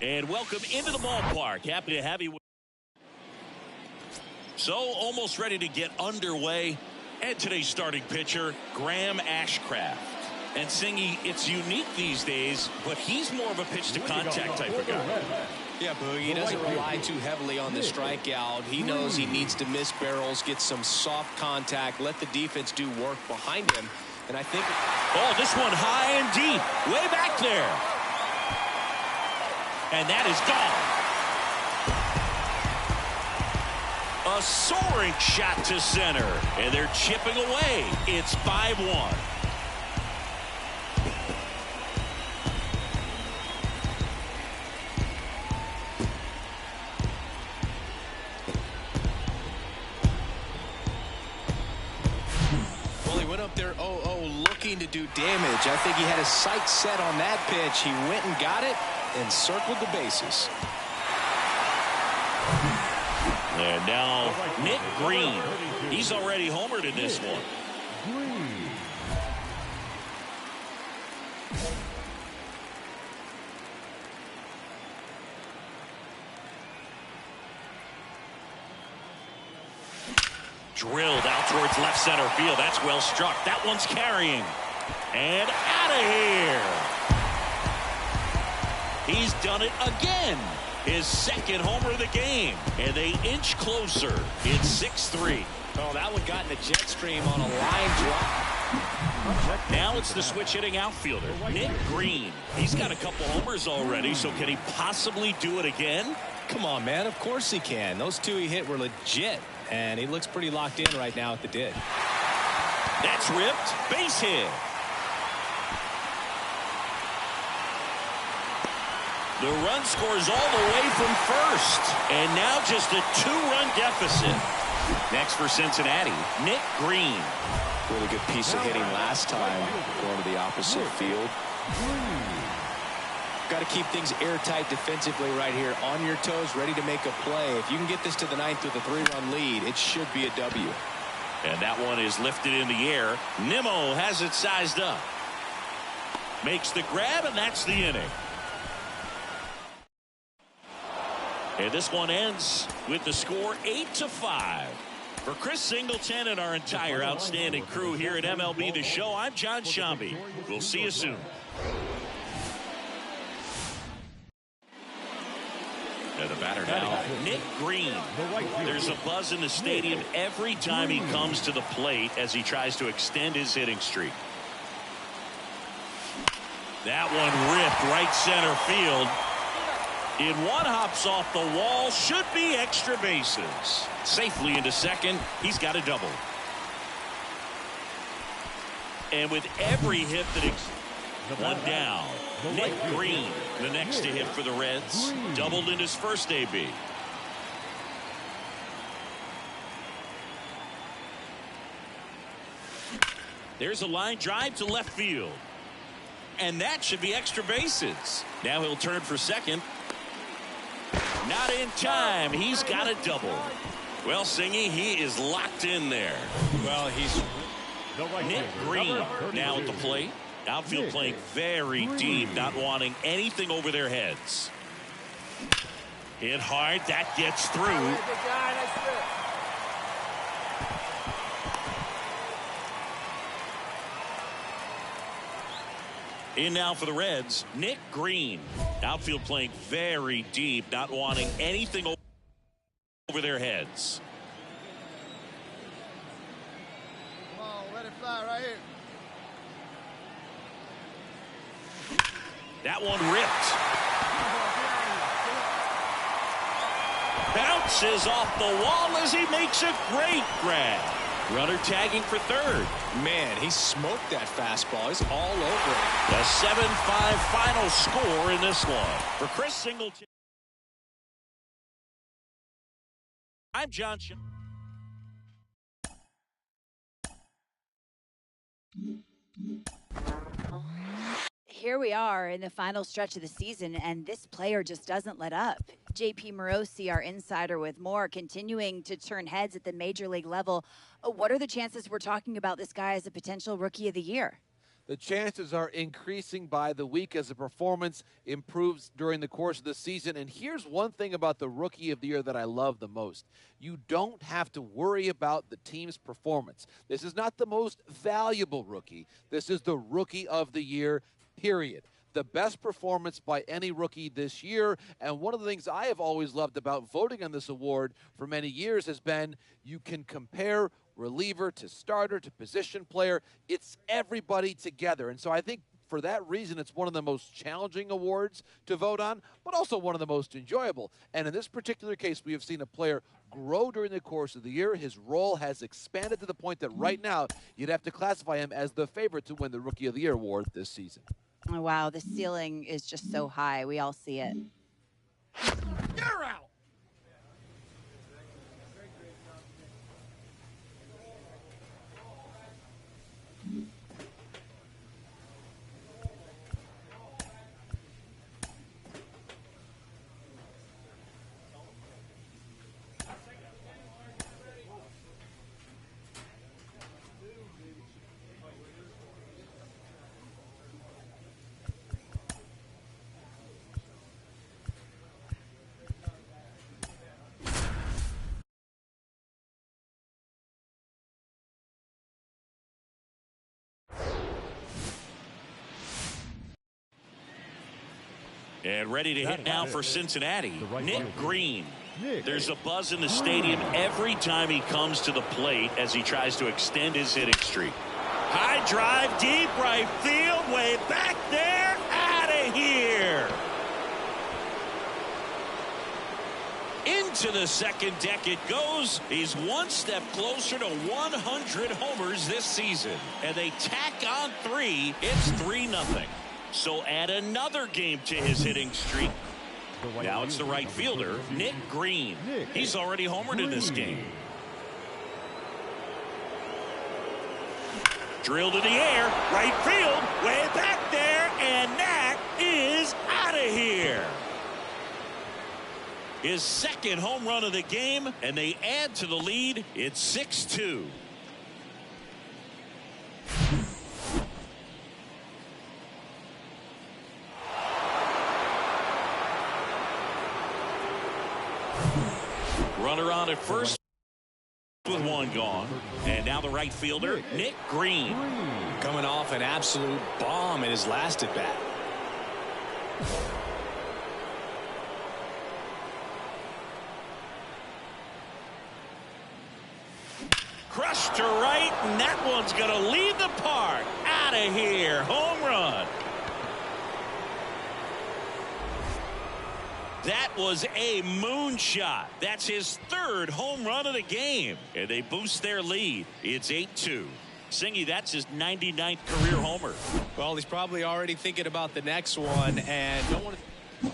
And welcome into the ballpark. Happy to have you. So almost ready to get underway. And today's starting pitcher, Graham Ashcraft. And Singy, it's unique these days, but he's more of a pitch-to-contact type of guy. Yeah, Boogie, he doesn't rely too heavily on the strikeout. He knows he needs to miss barrels, get some soft contact, let the defense do work behind him. And I think... Oh, this one high and deep, way back there. And that is gone. A soaring shot to center, and they're chipping away. It's 5-1. Well, he went up there 0-0 looking to do damage. I think he had his sights set on that pitch. He went and got it and circled the bases. And now Nick Greene. He's already homered in this one. Drilled out towards left center field. That's well struck. That one's carrying. And out of here. He's done it again. His second homer of the game. And they inch closer. It's 6-3. Oh, that one got in the jet stream on a line drop. Now it's the switch hitting outfielder, Nick Greene. He's got a couple homers already, so can he possibly do it again? Come on, man. Of course he can. Those two he hit were legit. And he looks pretty locked in right now at the did. That's ripped. Base hit. The run scores all the way from first. And now just a 2-run deficit. Next for Cincinnati, Nick Greene. Really good piece of hitting last time going to the opposite field. Got to keep things airtight defensively right here, on your toes, ready to make a play. If you can get this to the ninth with a 3-run lead, it should be a W. And that one is lifted in the air. Nimmo has it sized up. Makes the grab, and that's the inning. And this one ends with the score 8-5. For Chris Singleton and our entire outstanding crew here at MLB The Show, I'm John Shambi. We'll see you soon. And the batter now, Nick Greene. There's a buzz in the stadium every time he comes to the plate as he tries to extend his hitting streak. That one ripped right center field. In one hops off the wall, should be extra bases. Safely into second, he's got a double. And with every hit that one down, Nick Greene, the next to hit for the Reds, doubled in his first AB. There's a line drive to left field. And that should be extra bases. Now he'll turn for second. Not in time. He's got a double. Well, Singy, he is locked in there. Well, he's... Nick Greene now at the plate. Outfield playing very deep, not wanting anything over their heads. Hit hard. That gets through. In now for the Reds, Nick Greene. Outfield playing very deep, not wanting anything over their heads. Come on, let it fly right here. That one ripped. Bounces off the wall as he makes a great grab. Runner tagging for third. Man, he smoked that fastball. He's all over it. The 7-5 final score in this one. For Chris Singleton, I'm John Shambi. Here we are in the final stretch of the season, and this player just doesn't let up. JP Morosi, our insider, with more, continuing to turn heads at the major league level. What are the chances we're talking about this guy as a potential rookie of the year? The chances are increasing by the week as the performance improves during the course of the season. And here's one thing about the Rookie of the Year that I love the most. You don't have to worry about the team's performance. This is not the most valuable rookie. This is the Rookie of the Year, period. The best performance by any rookie this year. And one of the things I have always loved about voting on this award for many years has been you can compare reliever to starter to position player. It's everybody together. And so I think for that reason, it's one of the most challenging awards to vote on, but also one of the most enjoyable. And in this particular case, we have seen a player grow during the course of the year. His role has expanded to the point that right now you'd have to classify him as the favorite to win the Rookie of the Year award this season. Oh, wow, the ceiling is just so high. We all see it. You're out. And ready to hit now for Cincinnati, Nick Greene. There's a buzz in the stadium every time he comes to the plate as he tries to extend his hitting streak. High drive, deep right field, way back there, out of here. Into the second deck it goes. He's one step closer to 100 homers this season. And they tack on 3. It's 3-0. So add another game to his hitting streak. Now it's the right fielder, Nick Greene. He's already homered in this game. Drilled in the air, right field, way back there, and that is out of here. His second home run of the game, and they add to the lead. It's 6-2. Runner on at first with one gone. And now the right fielder, Nick Greene. Coming off an absolute bomb in his last at bat. Crushed to right, and that one's going to leave the park. Out of here. Home run. That was a moonshot. That's his third home run of the game. And they boost their lead. It's 8-2. Singy, that's his 99th career homer. Well, he's probably already thinking about the next one. And don't want to.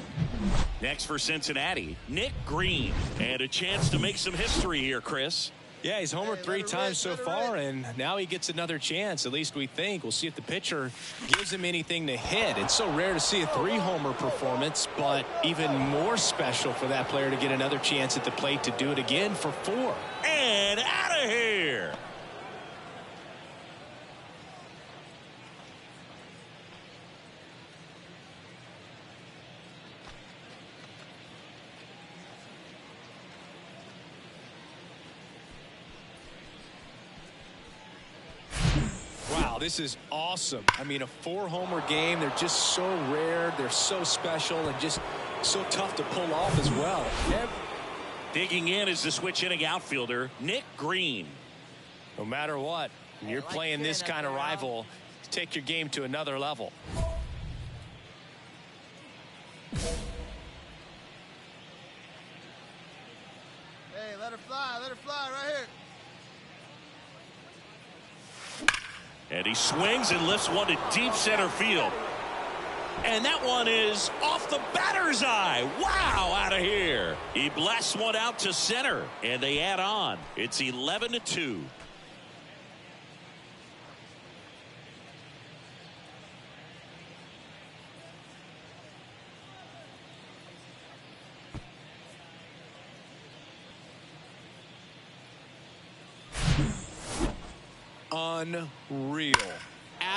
Next for Cincinnati, Nick Greene. And a chance to make some history here, Chris. Yeah, he's homered 3 times so far, and now he gets another chance, at least we think. We'll see if the pitcher gives him anything to hit. It's so rare to see a 3-homer performance, but even more special for that player to get another chance at the plate to do it again for 4. And out of here. This is awesome. I mean, a 4-homer game. They're just so rare. They're so special and just so tough to pull off as well. Digging in is the switch hitting outfielder, Nick Greene. No matter what, when you're playing this kind of rival, take your game to another level. Hey, let her fly right here. And he swings and lifts one to deep center field. And that one is off the batter's eye. Wow, out of here. He blasts one out to center, and they add on. It's 11-2. Unreal.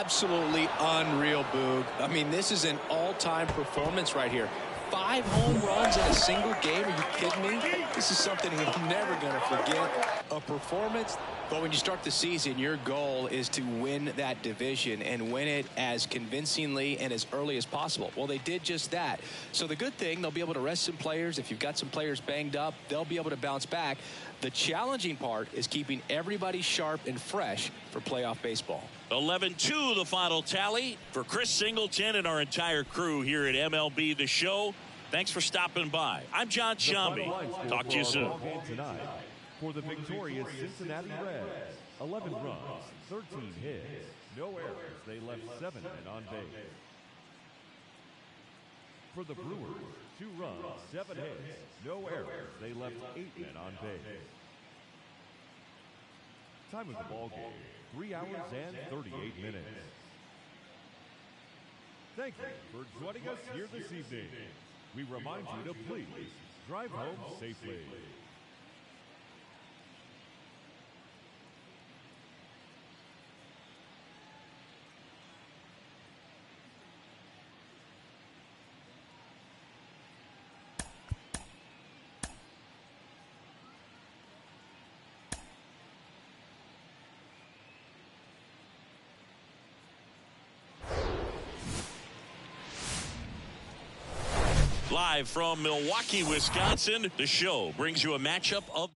absolutely unreal, Boog. I mean, this is an all-time performance right here. 5 home runs in a single game. Are you kidding me? This is something I'm never going to forget. A performance. But when you start the season, your goal is to win that division and win it as convincingly and as early as possible. Well, they did just that. So the good thing, they'll be able to rest some players. If you've got some players banged up, they'll be able to bounce back. The challenging part is keeping everybody sharp and fresh for playoff baseball. 11-2 the final tally. For Chris Singleton and our entire crew here at MLB The Show, thanks for stopping by. I'm John Shambi. Talk to you soon. Tonight, for the victorious Cincinnati Reds, 11 runs, 13 hits, no errors. They left 7 men on base. For the Brewers, 2 runs, 7 hits, no errors. They left 8 men on base. Time of the ball game, 3 hours and 38 minutes. Thank you for joining us here this evening. We remind you to please drive home safely. Live from Milwaukee, Wisconsin, the show brings you a matchup of.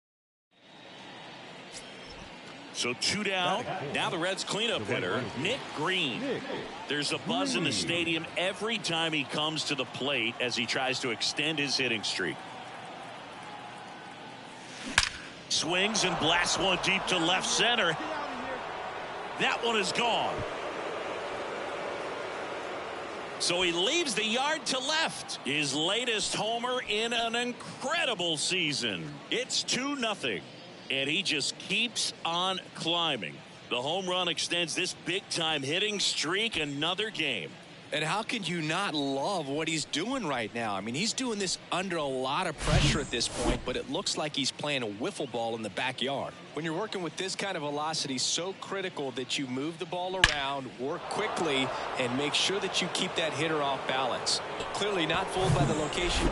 So 2 down. Now the Reds cleanup hitter, Nick Greene. There's a buzz in the stadium every time he comes to the plate as he tries to extend his hitting streak. Swings and blasts one deep to left center. That one is gone. So he leaves the yard to left. His latest homer in an incredible season. It's 2-0. And he just keeps on climbing. The home run extends this big-time hitting streak another game. And how can you not love what he's doing right now? I mean, he's doing this under a lot of pressure at this point, but it looks like he's playing a wiffle ball in the backyard. When you're working with this kind of velocity, so critical that you move the ball around, work quickly, and make sure that you keep that hitter off balance. Clearly not fooled by the location.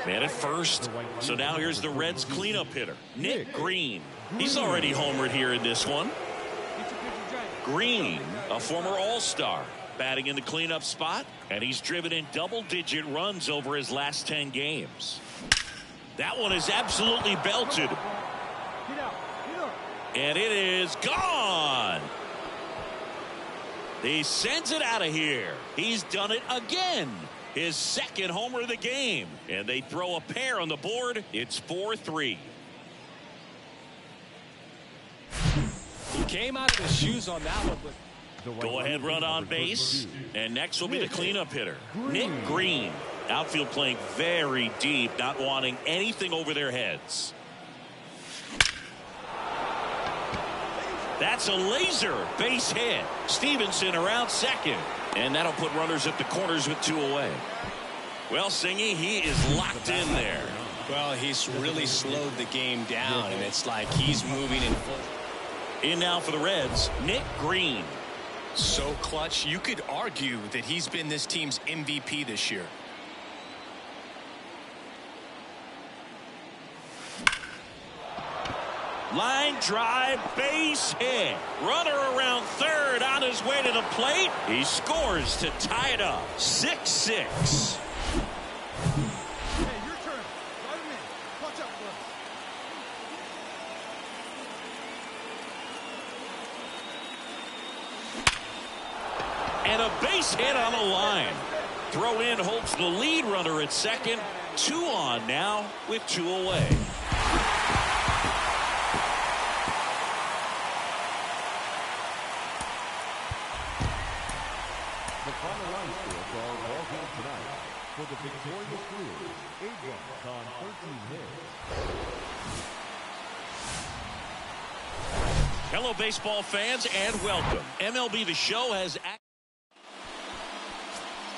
Man at first. So now here's the Reds cleanup hitter, Nick Greene. He's already homered here in this one. Greene, a former All-Star, batting in the cleanup spot, and he's driven in double-digit runs over his last 10 games. That one is absolutely belted. And it is gone. He sends it out of here. He's done it again. His second homer of the game. And they throw a pair on the board. It's 4-3. He came out of his shoes on that one. Go ahead run on base. And next will be the cleanup hitter, Nick Greene. Outfield playing very deep, not wanting anything over their heads. That's a laser base hit. Stevenson around second. And that'll put runners at the corners with 2 away. Well, Singy, he is locked in there. Well, he's really slowed the game down, and it's like he's moving in full. In now for the Reds, Nick Greene. So clutch, you could argue that he's been this team's MVP this year. Line drive, base hit. Runner around third on his way to the plate. He scores to tie it up. 6-6. Hey, your turn. Right in. Watch out for us. And a base hit on the line. Throw in holds the lead runner at second. 2 on now with 2 away. The final line score for our ball game tonight. For the victorious Brewers, 8 runs on 13 hits. Hello, baseball fans, and welcome. MLB The Show has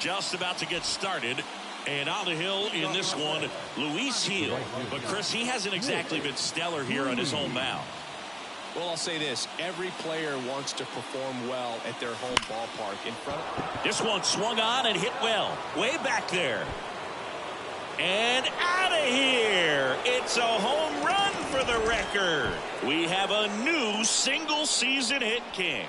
just about to get started. And on the hill in this one, Luis Gil. But, Chris, he hasn't exactly been stellar here on his home mound. Well, I'll say this. Every player wants to perform well at their home ballpark. In front of This one swung on and hit well. Way back there. And out of here. It's a home run for the record. We have a new single-season hit king.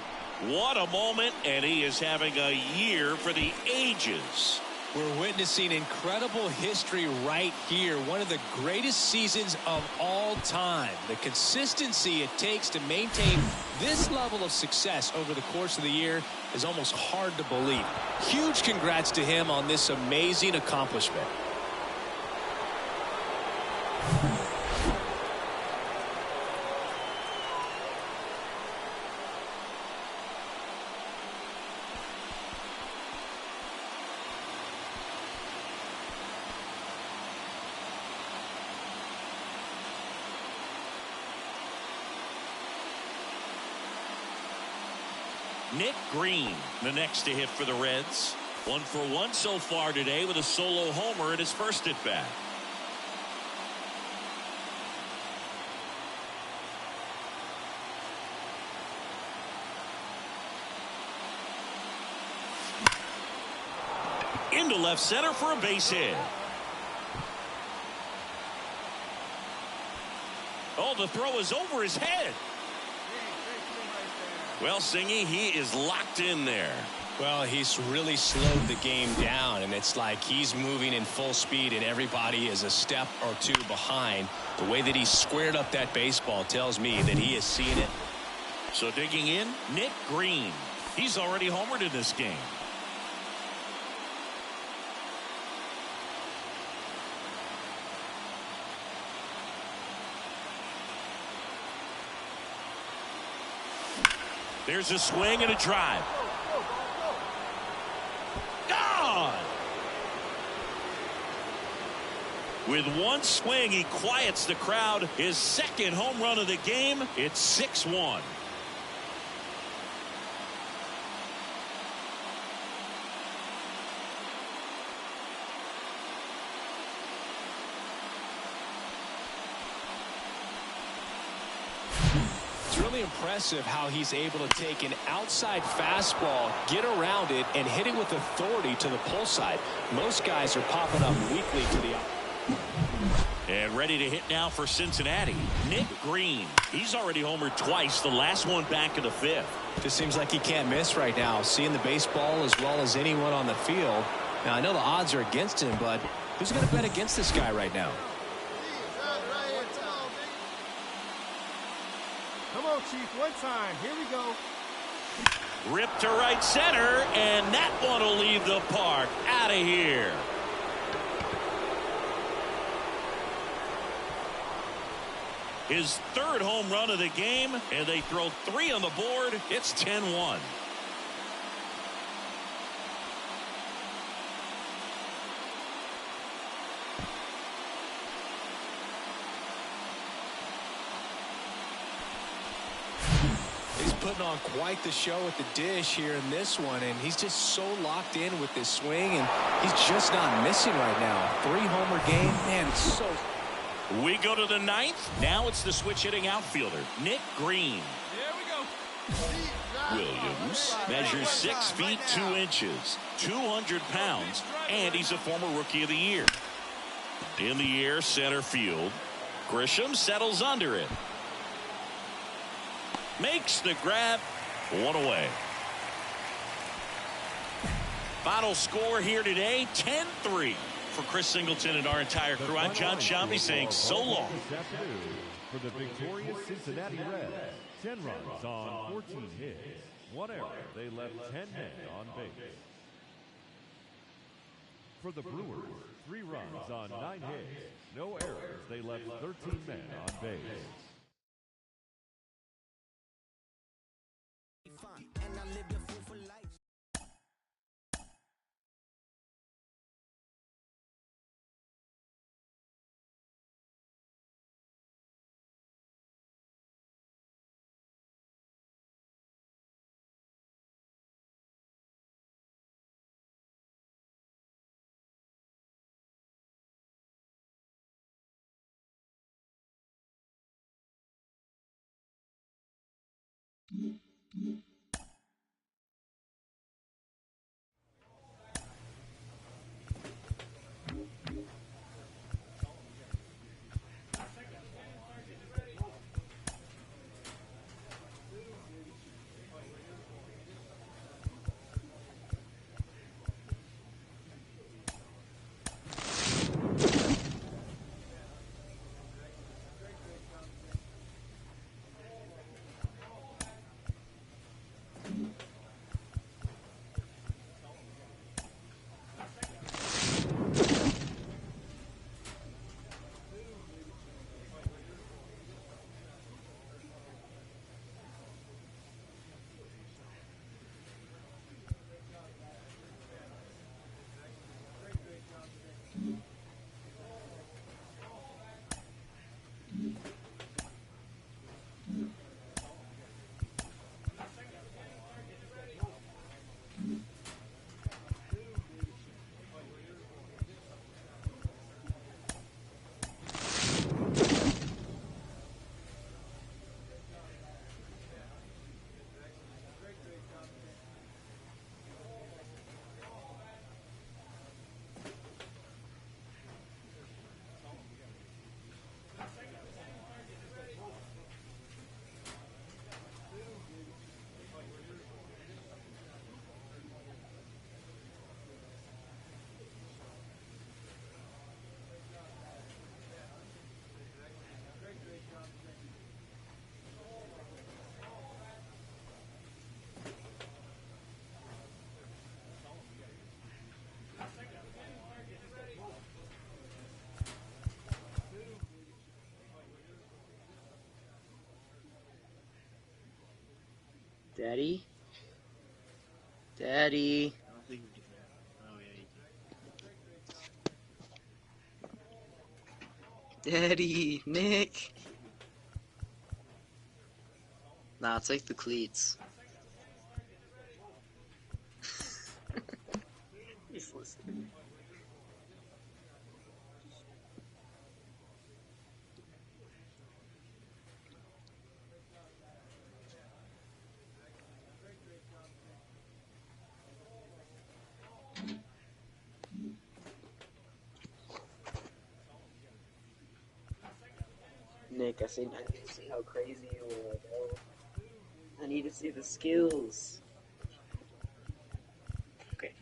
What a moment, and he is having a year for the ages. We're witnessing incredible history right here. One of the greatest seasons of all time. The consistency it takes to maintain this level of success over the course of the year is almost hard to believe. Huge congrats to him on this amazing accomplishment. Nick Greene, the next to hit for the Reds. 1 for 1 so far today with a solo homer in his first at bat. Into left center for a base hit. Oh, the throw is over his head. Well, Singy, he is locked in there. Well, he's really slowed the game down, and it's like he's moving in full speed, and everybody is a step or two behind. The way that he squared up that baseball tells me that he is seeing it. So digging in, Nick Greene. He's already homered in this game. There's a swing and a drive. Gone! With one swing, he quiets the crowd. His second home run of the game. It's 6-1. Really impressive how he's able to take an outside fastball, get around it, and hit it with authority to the pull side. Most guys are popping up weakly to the and ready to hit now for Cincinnati. Nick Greene. He's already homered twice, the last one back in the fifth. Just seems like he can't miss right now, seeing the baseball as well as anyone on the field. Now, I know the odds are against him, but who's going to bet against this guy right now? Come on, Chief, one time. Here we go. Ripped to right center, and that one will leave the park. Out of here. His third home run of the game, and they throw 3 on the board. It's 10-1. Putting on quite the show at the dish here in this one, and he's just so locked in with this swing, and he's just not missing right now. 3-homer game, man, it's so. We go to the 9th. Now it's the switch hitting outfielder, Nick Greene. There we go. Williams measures 6 feet 2 inches, 200 pounds, and he's a former Rookie of the Year. In the air, center field. Grisham settles under it. Makes the grab. 1 away. Final score here today, 10-3. For Chris Singleton and our entire crew, I'm John Shambi saying so long. For the victorious Cincinnati Reds, 10 runs on 14 hits, 1 error. They left 10 men on base. For the Brewers, 3 runs on 9 hits, no errors. They left 13 men on base. Daddy? Daddy? I don't think we can. Oh, yeah, you Daddy? Nick? Nah, take the cleats. He's listening. Nick, I need to see how crazy you are, bro. I need to see the skills. Okay.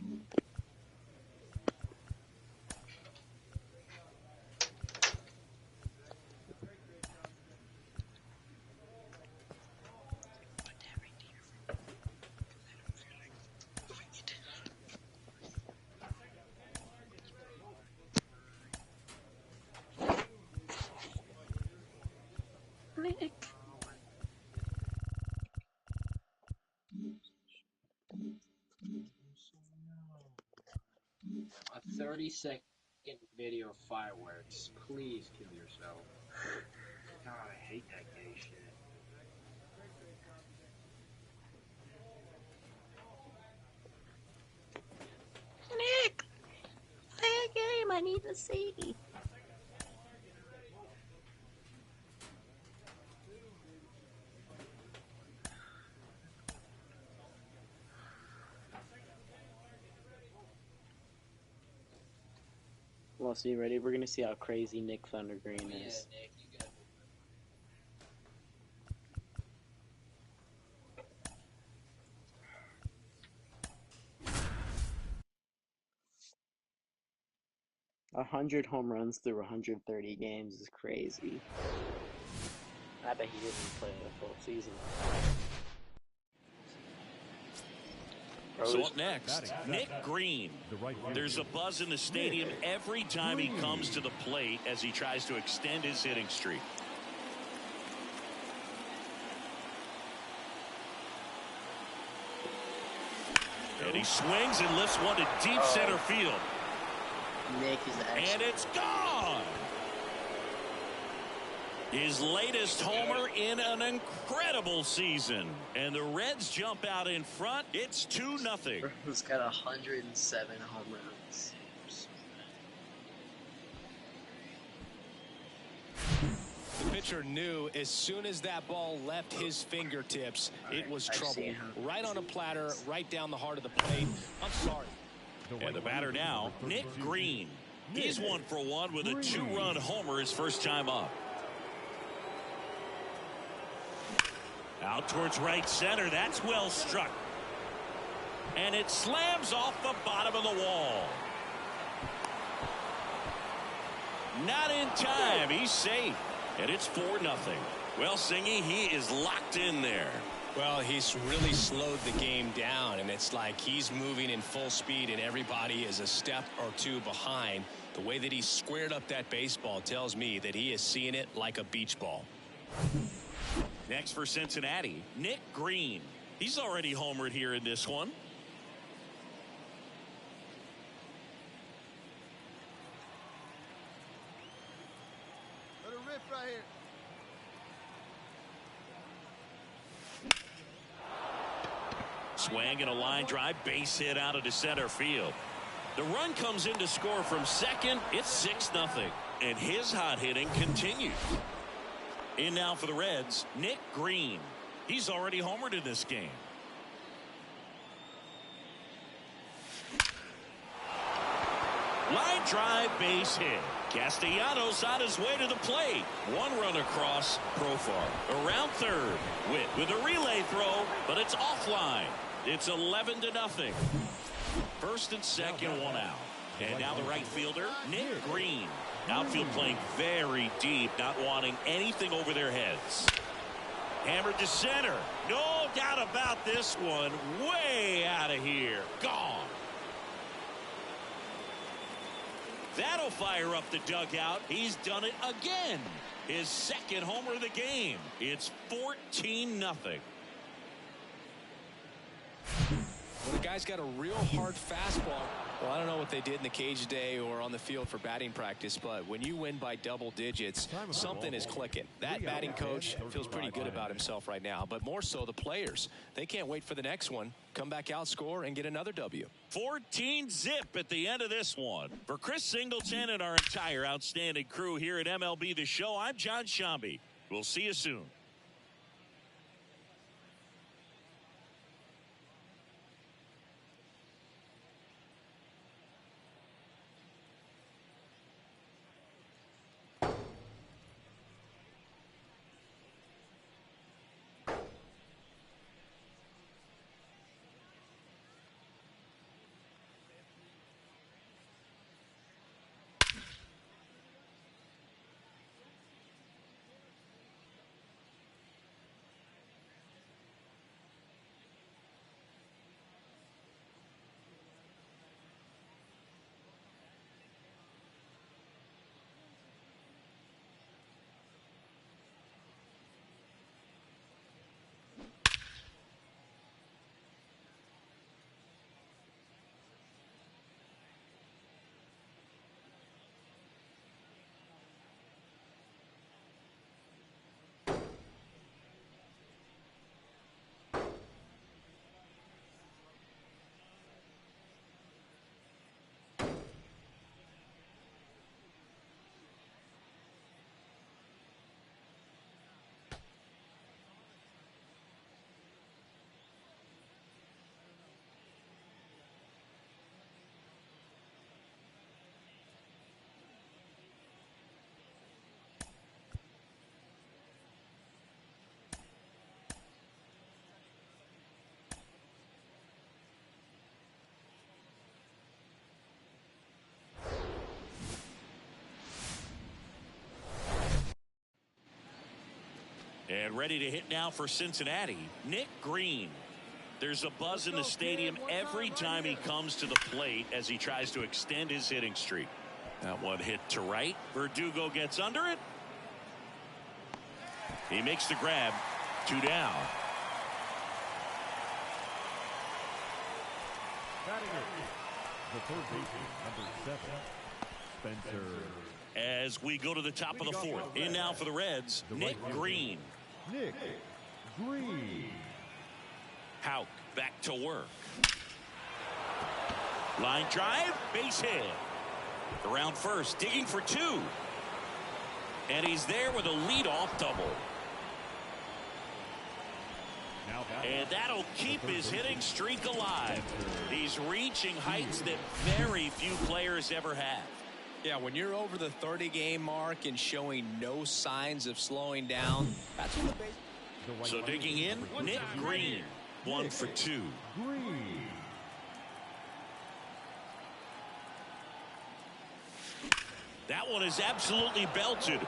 Nick. A 30-second video of fireworks. Please kill yourself. God, I hate that gay shit. Nick! Play a game, I need to see. Well, so you ready? We're gonna see how crazy Nick Thunder Greene is. Yeah, Nick, you got 100 home runs through 130 games is crazy. I bet he didn't play a full season. So up next, Nick Greene. There's a buzz in the stadium every time he comes to the plate as he tries to extend his hitting streak. And he swings and lifts one to deep center field. Nick is actually... And it's gone! His latest homer in an incredible season. And the Reds jump out in front. It's 2-0. He's got 107 home runs. The pitch pitcher knew as soon as that ball left his fingertips, it was trouble. Right on a platter, right down the heart of the plate. I'm sorry. And the batter now, Nick Greene. He's 1 for 1 with a 2-run homer his first time up. Out towards right center. That's well struck. And it slams off the bottom of the wall. Not in time. He's safe. And it's 4-0. Well, Singy, he is locked in there. Well, he's really slowed the game down, and it's like he's moving in full speed, and everybody is a step or two behind. The way that he squared up that baseball tells me that he is seeing it like a beach ball. Next for Cincinnati, Nick Greene. He's already homered here in this one. Let her rip right here. Swing and a line drive, base hit out into center field. The run comes in to score from second. It's 6-0. And his hot hitting continues. In now for the Reds, Nick Greene. He's already homered in this game. Line drive, base hit. Castellanos on his way to the plate. 1 run across, Profar. Around third. Witt with a relay throw, but it's offline. It's 11-0. First and second, 1 out. And now the right fielder, Nick Greene. Outfield playing very deep, not wanting anything over their heads. Hammered to center. No doubt about this one. Way out of here. Gone. That'll fire up the dugout. He's done it again. His second homer of the game. It's 14-0. Well, the guy's got a real hard fastball. Well, I don't know what they did in the cage today or on the field for batting practice, but when you win by double digits, something is clicking. That batting coach feels pretty good about himself right now, but more so the players. They can't wait for the next one. Come back out, score, and get another W. 14-0 at the end of this one. For Chris Singleton and our entire outstanding crew here at MLB The Show, I'm John Shambi. We'll see you soon. And ready to hit now for Cincinnati, Nick Greene. There's a buzz in the stadium every time he comes to the plate as he tries to extend his hitting streak. That one hit to right. Verdugo gets under it. He makes the grab. 2 down. Batting it, the third baseman, number 7, Spencer. As we go to the top of the fourth. In now for the Reds, Nick Greene. Nick Greene. Houck back to work. Line drive, base hit. Around first, digging for 2. And he's there with a leadoff double. And that'll keep his hitting streak alive. He's reaching heights that very few players ever have. Yeah, when you're over the 30-game mark and showing no signs of slowing down, that's when the base. So digging in, Nick Greene, 1 for 2. That one is absolutely belted.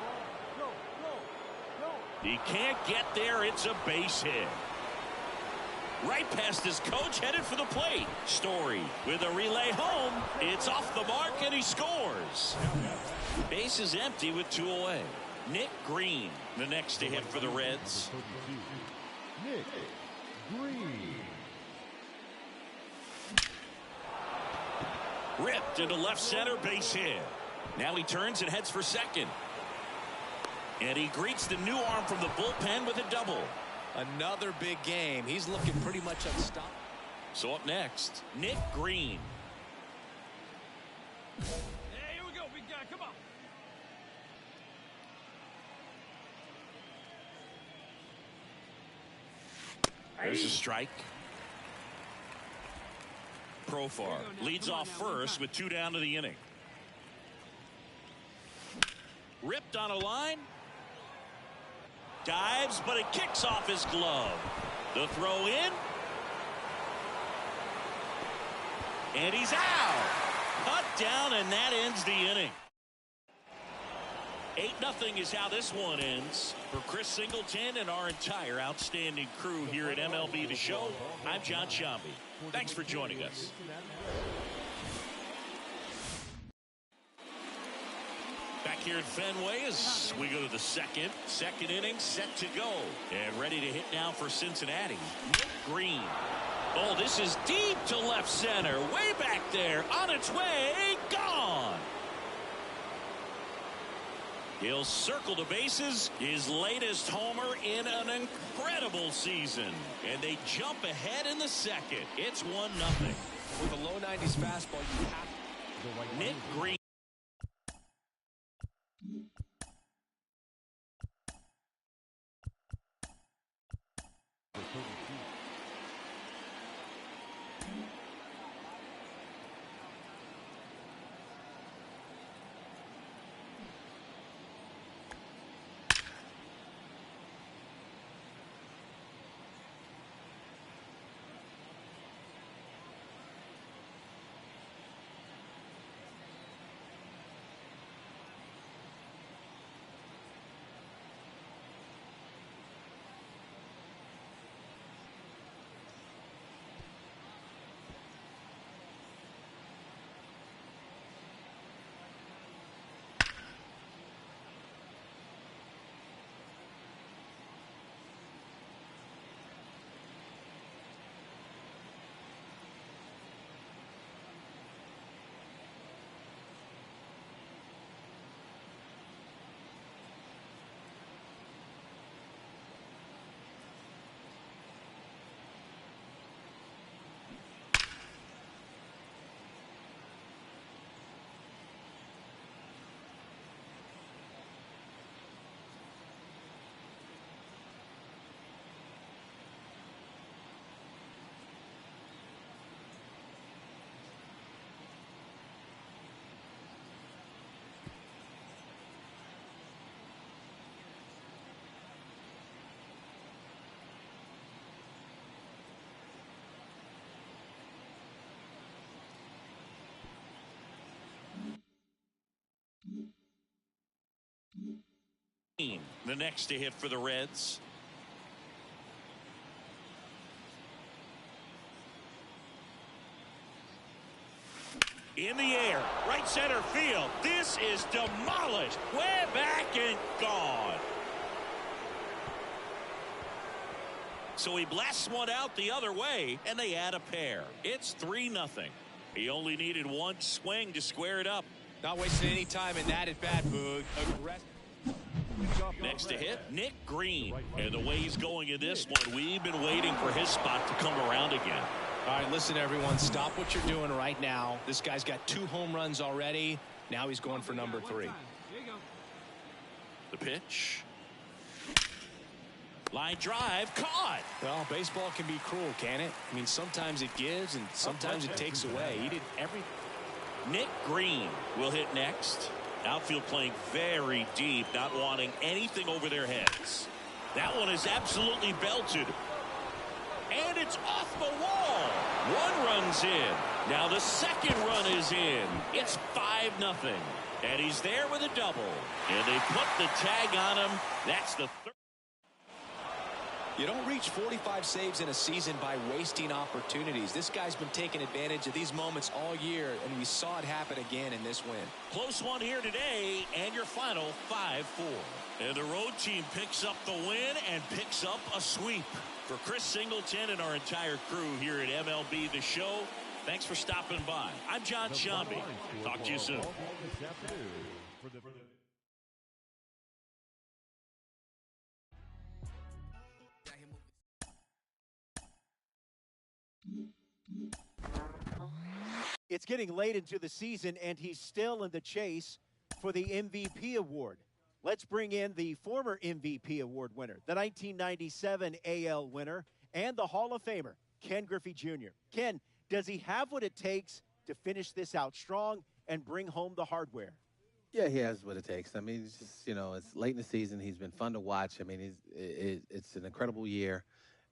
He can't get there. It's a base hit. Right past his coach, headed for the plate. Story with a relay home. It's off the mark, and he scores. Base is empty with 2 away. Nick Greene, the next to hit for the Reds. Nick Greene. Ripped into left center, base hit. Now he turns and heads for second. And he greets the new arm from the bullpen with a double. Another big game. He's looking pretty much unstoppable. So up next, Nick Greene. Hey, here we go, big guy. Come on. There's a strike. Profar leads off first with 2 down to the inning. Ripped on a line. Dives, but it kicks off his glove. The throw in. And he's out. Cut down, and that ends the inning. 8-0 is how this one ends. For Chris Singleton and our entire outstanding crew here at MLB The Show, I'm John Shambi. Thanks for joining us. Back here at Fenway as we go to the second inning set to go. And ready to hit now for Cincinnati, Nick Greene. Oh, this is deep to left center. Way back there. On its way. Gone. He'll circle the bases. His latest homer in an incredible season. And they jump ahead in the second. It's 1-0. With a low 90s fastball, you have Nick Greene. The next to hit for the Reds. In the air, right center field. This is demolished. Way back and gone. So he blasts one out the other way, and they add a pair. It's 3-0. He only needed one swing to square it up. not wasting any time in that at bat, Boog. Next to hit, Nick Greene. And the way he's going in this one, we've been waiting for his spot to come around again. All right, listen, everyone. Stop what you're doing right now. This guy's got 2 home runs already. Now he's going for number 3. The pitch. Line drive, caught. Well, baseball can be cruel, can it? I mean, sometimes it gives and sometimes it takes away. He did every. Nick Greene will hit next. Outfield playing very deep, not wanting anything over their heads. That one is absolutely belted. And it's off the wall. One run's in. Now the second run is in. It's 5-0. And he's there with a double. And they put the tag on him. That's the third. You don't reach 45 saves in a season by wasting opportunities. This guy's been taking advantage of these moments all year, and we saw it happen again in this win. Close one here today, and your final 5-4. And the road team picks up the win and picks up a sweep. For Chris Singleton and our entire crew here at MLB The Show, thanks for stopping by. I'm John Shambi. Talk to you soon. It's getting late into the season, and he's still in the chase for the MVP award. Let's bring in the former MVP award winner, the 1997 AL winner, and the Hall of Famer, Ken Griffey Jr. Ken, does he have what it takes to finish this out strong and bring home the hardware? Yeah, he has what it takes. I mean, it's just, it's late in the season. He's been fun to watch. I mean, it's an incredible year.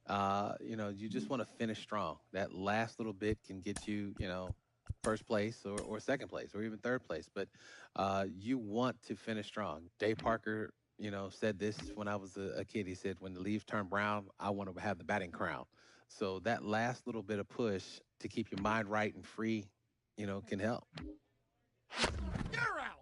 You just want to finish strong. That last little bit can get you, first place or second place or even third place. But you want to finish strong. Dave Parker, said this when I was a kid. He said, when the leaves turn brown, I want to have the batting crown. So that last little bit of push to keep your mind right and free, can help. You're out.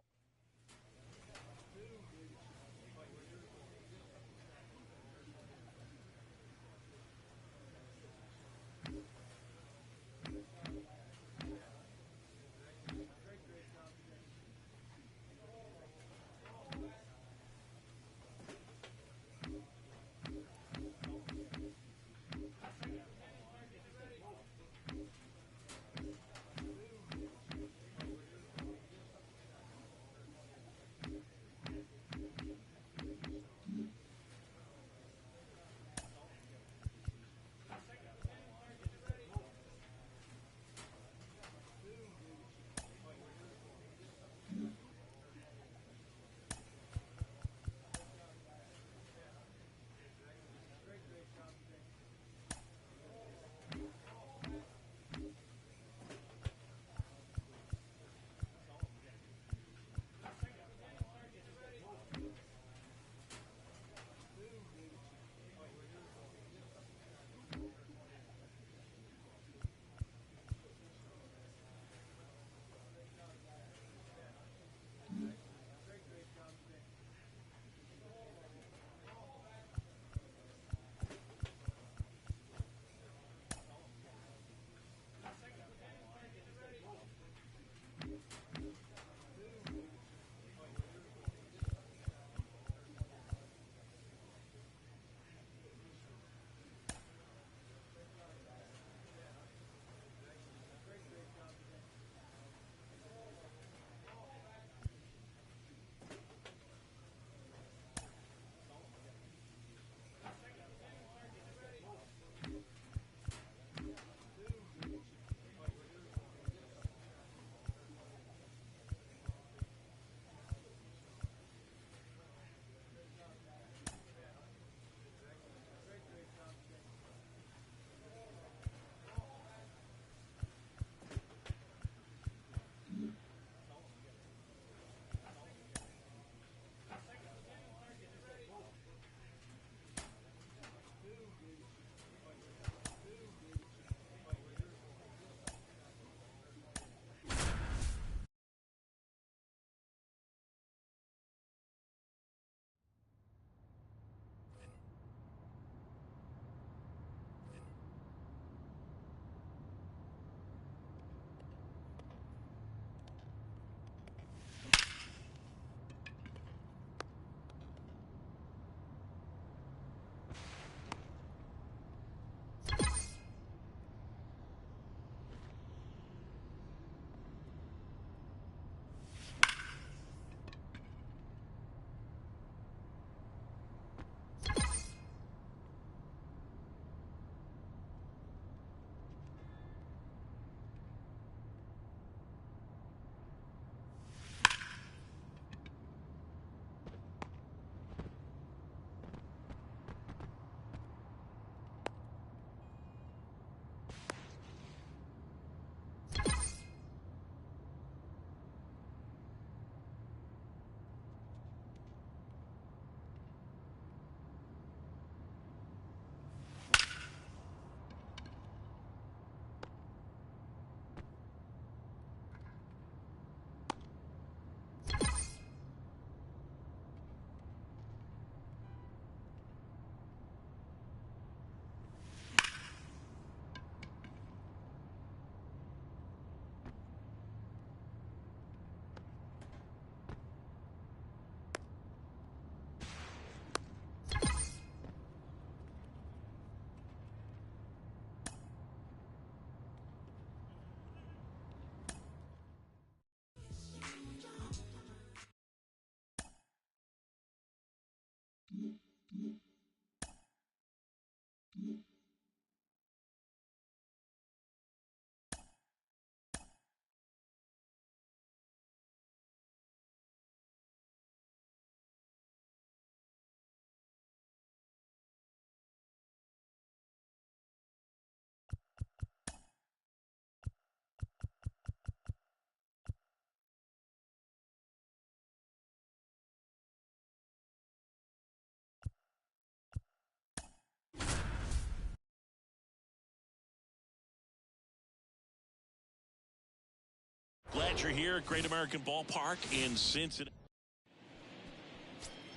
Glad you're here at Great American Ballpark in Cincinnati.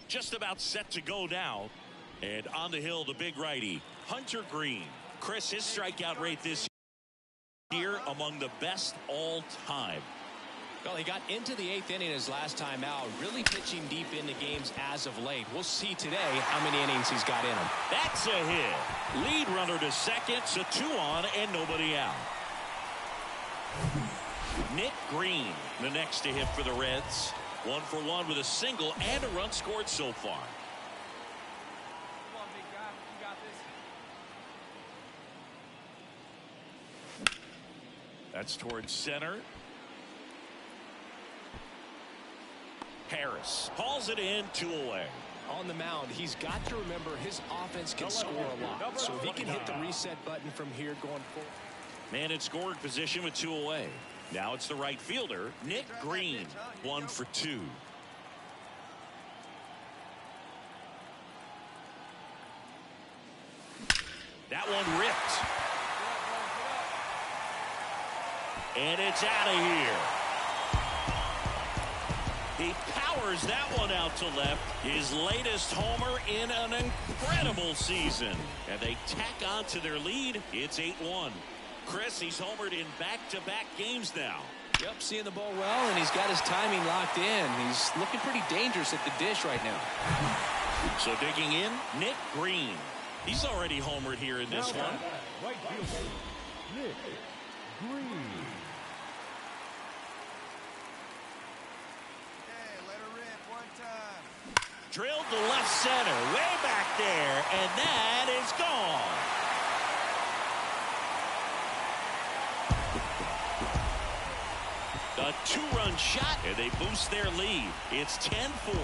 Just about set to go now. And on the hill, the big righty, Hunter Greene. Chris, his strikeout rate this year among the best all time. Well, he got into the 8th inning his last time out, really pitching deep into games as of late. We'll see today how many innings he's got in him. That's a hit. Lead runner to second, so 2 on and nobody out. Nick Greene, the next to hit for the Reds. 1 for 1 with a single and a run scored so far. That's towards center. Harris hauls it in, 2 away. On the mound, he's got to remember his offense can score a lot. So if he can hit the reset button from here going forward. Man in scoring position with 2 away. Now it's the right fielder, Nick Greene, 1 for 2. That one ripped. And it's out of here. He powers that one out to left. His latest homer in an incredible season. And they tack on to their lead. It's 8-1. Chris, he's homered in back-to-back games now. Yep, seeing the ball well, and he's got his timing locked in. He's looking pretty dangerous at the dish right now. So digging in, Nick Greene. He's already homered here in this one. Right fielder, Nick Greene. Drilled to left center, way back there, and that is gone. A 2-run shot, and they boost their lead. It's 10-4.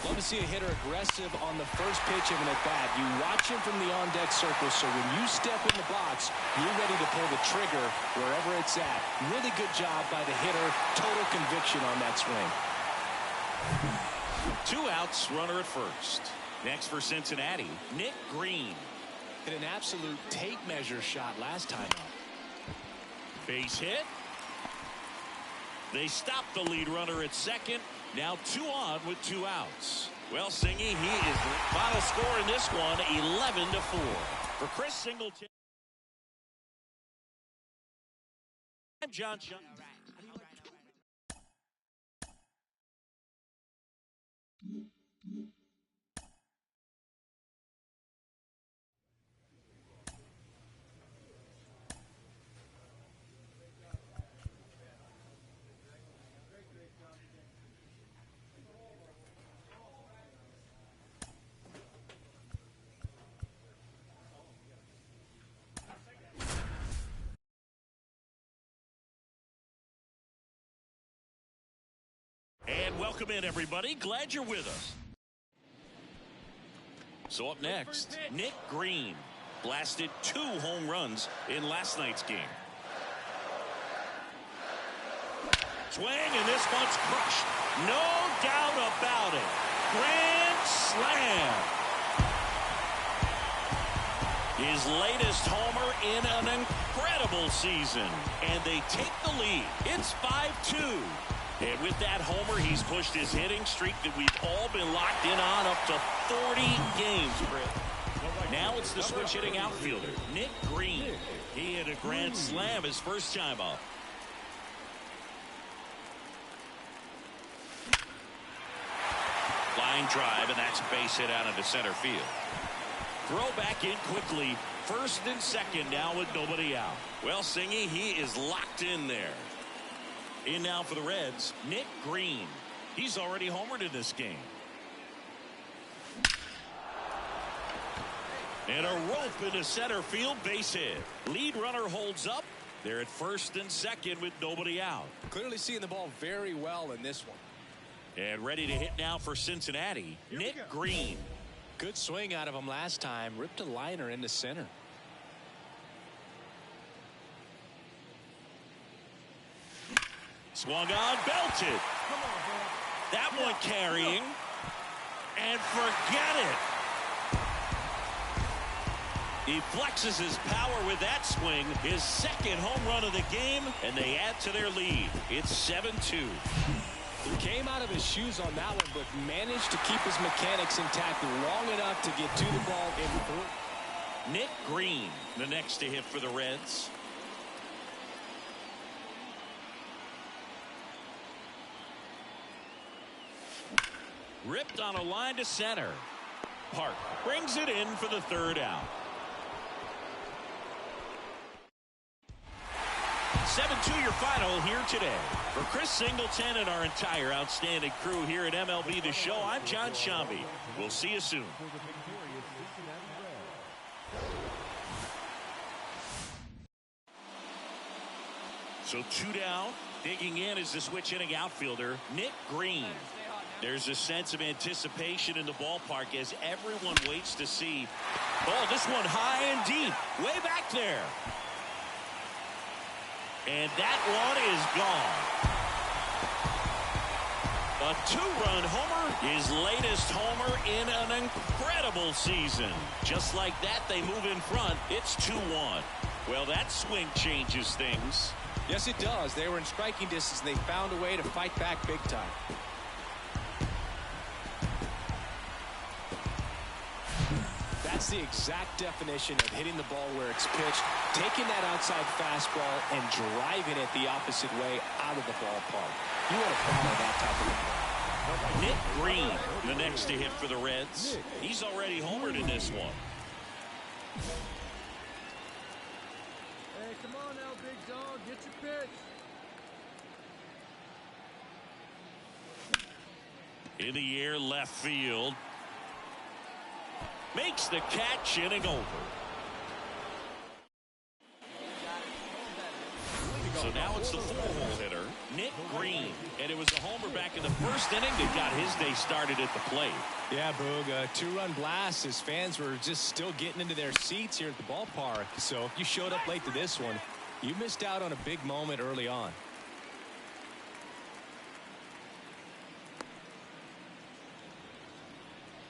Love to see a hitter aggressive on the first pitch of an at-bat. You watch him from the on-deck circle, so when you step in the box, you're ready to pull the trigger wherever it's at. Really good job by the hitter. Total conviction on that swing. 2 outs, runner at first. Next for Cincinnati, Nick Greene. Hit an absolute tape measure shot last time up. Base hit. They stop the lead runner at second. Now 2 on with 2 outs. Well, Singy, he is the final score in this one, 11-4. For Chris Singleton. I'm John. And welcome in, everybody. Glad you're with us. So up next, Nick Greene blasted 2 home runs in last night's game. Swing, and this one's crushed. No doubt about it. Grand slam. His latest homer in an incredible season. And they take the lead. It's 5-2. And with that homer, he's pushed his hitting streak that we've all been locked in on up to 40 games, Britt. Now it's the switch hitting outfielder, Nick Greene. He hit a grand slam his first time up. Line drive, and that's a base hit out into center field. Throw back in quickly. First and second now with nobody out. Well, Singy, he is locked in there. In now for the Reds, Nick Greene. He's already homered in this game. And a rope into center field, base hit. Lead runner holds up. They're at first and second with nobody out. Clearly seeing the ball very well in this one. And ready to hit now for Cincinnati, Nick Greene. Good swing out of him last time. Ripped a liner into center. Swung on, belted. That one carrying. And forget it. He flexes his power with that swing, his second home run of the game, and they add to their lead. It's 7-2. He came out of his shoes on that one, but managed to keep his mechanics intact long enough to get to the ball in third. Nick Greene, the next to hit for the Reds. Ripped on a line to center. Park brings it in for the third out. 7-2 your final here today. For Chris Singleton and our entire outstanding crew here at MLB The Show, I'm John Shambi. We'll see you soon. So 2 down. Digging in is the switch inning outfielder, Nick Greene. There's a sense of anticipation in the ballpark as everyone waits to see. Oh, this one high and deep. Way back there. And that one is gone. A 2-run homer, his latest homer in an incredible season. Just like that, they move in front. It's 2-1. Well, that swing changes things. Yes, it does. They were in striking distance, and they found a way to fight back big time. That's the exact definition of hitting the ball where it's pitched, taking that outside fastball and driving it the opposite way out of the ballpark. You want to follow that type of ball. Nick Greene, the next to hit for the Reds. He's already homered in this one. Hey, come on now, big dog. Get your pitch. In the air, left field. Makes the catch, inning over. So now it's the 4-hole hitter, Nick Greene. And it was a homer back in the first inning that got his day started at the plate. Yeah, Boog, a 2-run blast. His fans were just still getting into their seats here at the ballpark. So if you showed up late to this one, you missed out on a big moment early on.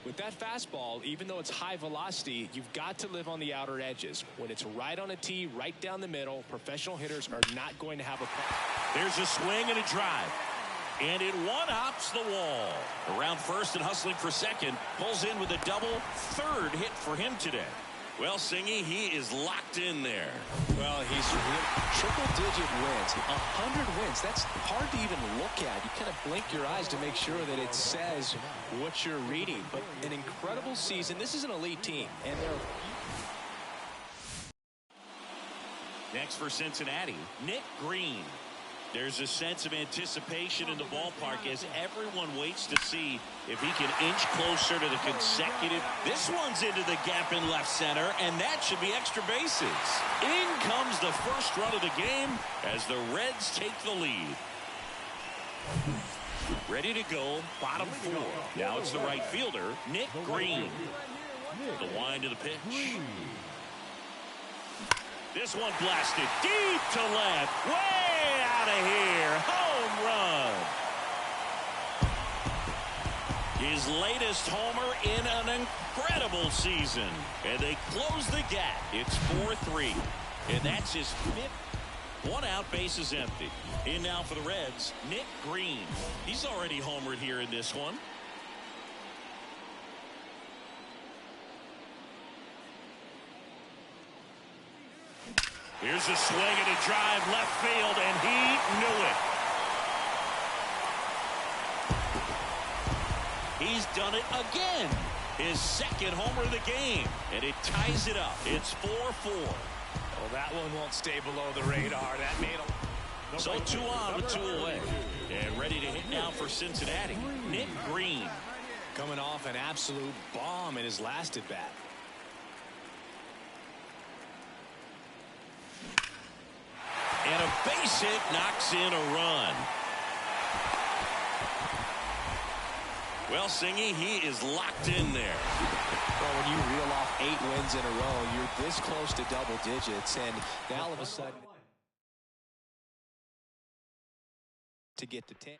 With that fastball, even though it's high velocity, you've got to live on the outer edges. When it's right on a tee, right down the middle, professional hitters are not going to have a problem. There's a swing and a drive. And it one-hops the wall. Around first and hustling for second. Pulls in with a double. Third hit for him today. Well, Singy, he is locked in there. Well, he's triple-digit wins. 100 wins. That's hard to even look at. You kind of blink your eyes to make sure that it says what you're reading. But an incredible season. This is an elite team. And they're... Next for Cincinnati, Nick Greene. There's a sense of anticipation in the ballpark as everyone waits to see if he can inch closer to the consecutive. This one's into the gap in left center, and that should be extra bases. In comes the first run of the game as the Reds take the lead. Ready to go, bottom 4. Now it's the right fielder, Nick Greene. The wind to the pitch. This one blasted deep to left. Way out of here. Home run. His latest homer in an incredible season. And they close the gap. It's 4-3. And that's his 5th. 1 out, bases empty. In now for the Reds, Nick Greene. He's already homered here in this one. Here's a swing and a drive left field, and he knew it. He's done it again. His second homer of the game, and it ties it up. It's 4-4. Well, that one won't stay below the radar. That made a... So 2 on with 2 away. And ready to hit now for Cincinnati, Nick Greene. Coming off an absolute bomb in his last at bat. And a base hit knocks in a run. Well, Singy, he is locked in there. Well, when you reel off 8 wins in a row, you're this close to double digits, and now all of a sudden to get to 10.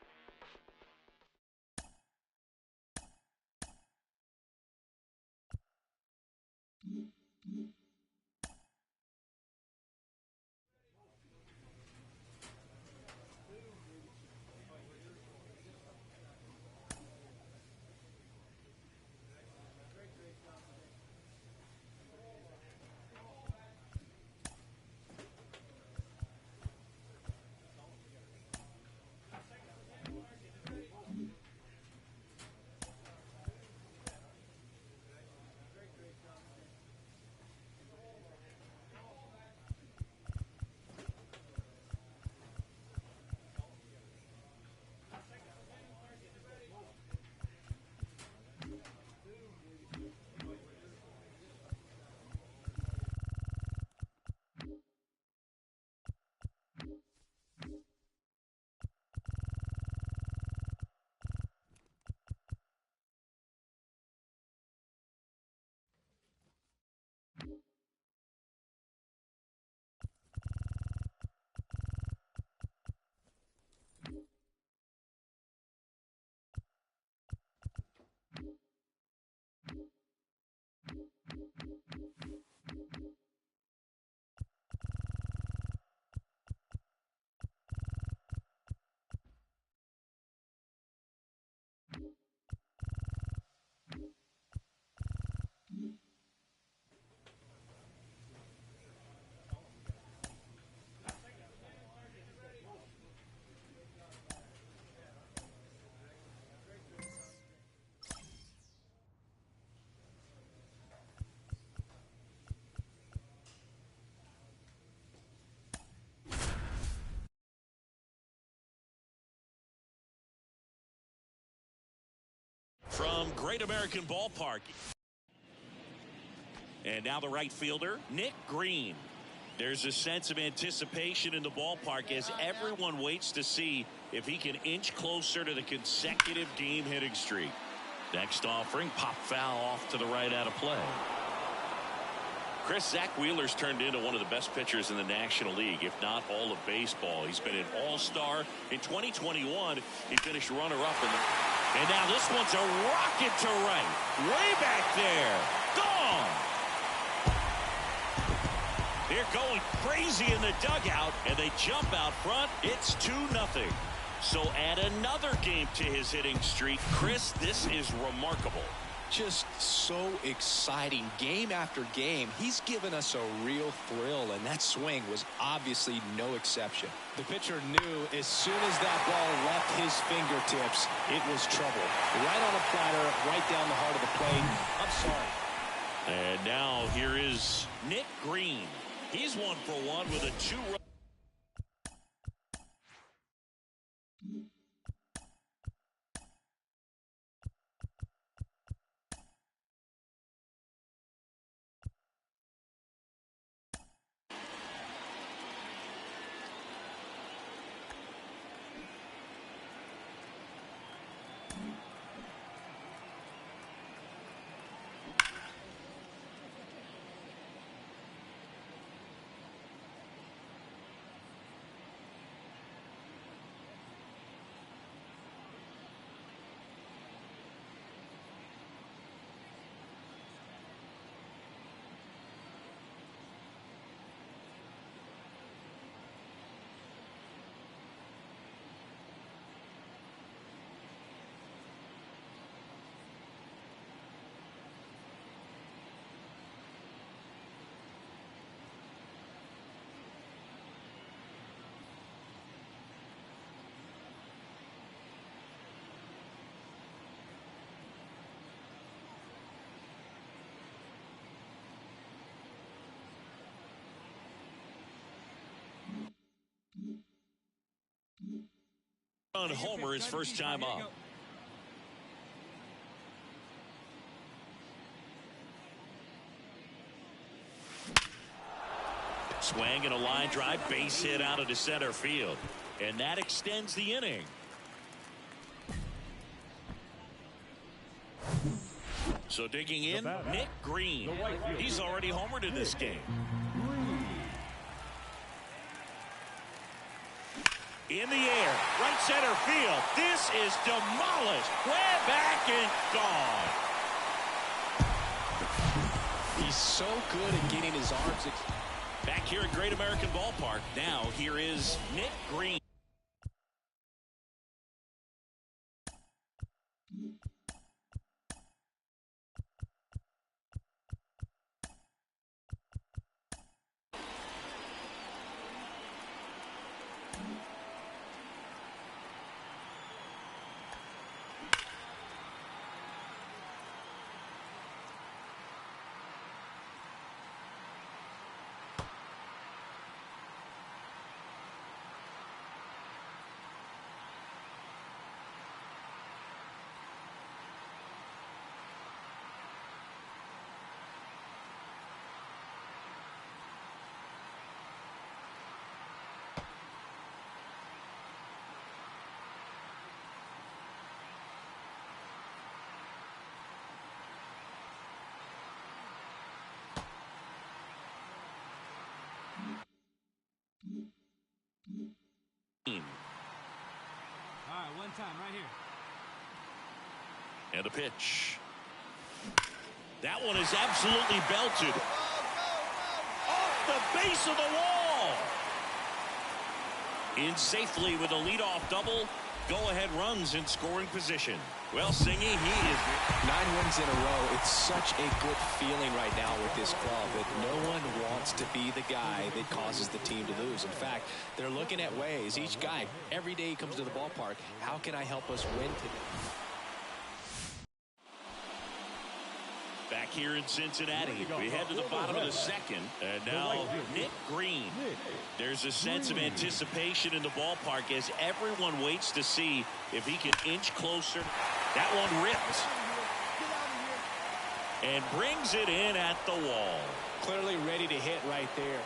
from Great American Ballpark. And now the right fielder, Nick Greene. There's a sense of anticipation in the ballpark as everyone waits to see if he can inch closer to the consecutive game hitting streak. Next offering, pop foul off to the right out of play. Zach Wheeler's turned into one of the best pitchers in the National League, if not all of baseball. He's been an all-star. In 2021, he finished runner-up in the... And now this one's a rocket to right. Way back there. Gone. They're going crazy in the dugout, and they jump out front. It's 2-0. So add another game to his hitting streak. Chris, this is remarkable. Just so exciting. Game after game, he's given us a real thrill, and that swing was obviously no exception. The pitcher knew as soon as that ball left his fingertips, it was trouble. Right on a platter, right down the heart of the plate. I'm sorry. And now here is Nick Greene. He's 1 for 1 with a 2-run. Homer his first time up. Swing and a line drive, base hit out into center field, and that extends the inning. So digging in, Nick Greene. He's already homered in this game. In the air, right center field. This is demolished. Way back and gone. He's so good at getting his arms. Back here at Great American Ballpark. Now here is Nick Greene. All right, one time right here. And a pitch. That one is absolutely belted. Off the base of the wall. In safely with a leadoff double. Go-ahead runs in scoring position. Well, Singy, he is 9 wins in a row. It's such a good feeling right now with this club that no one wants to be the guy that causes the team to lose. In fact, they're looking at ways. Each guy, every day he comes to the ballpark, how can I help us win today? Back here in Cincinnati, we head to the bottom of the second, and now Nick Greene. There's a sense of anticipation in the ballpark as everyone waits to see if he can inch closer. That one ripped. and brings it in at the wall. Clearly ready to hit right there.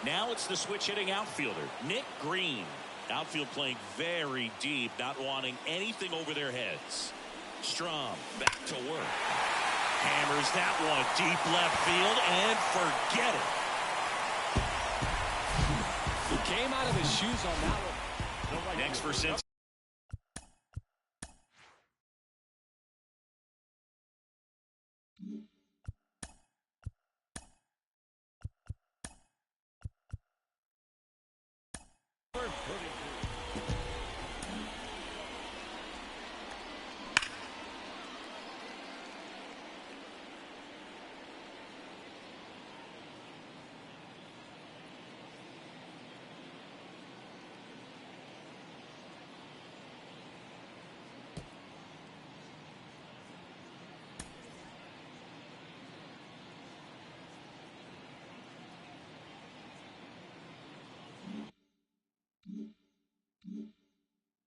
Now it's the switch hitting outfielder, Nick Greene. Outfield playing very deep, not wanting anything over their heads. Strom back to work. Hammers that one deep left field and forget it. He came out of his shoes on that one. Next for Cincinnati.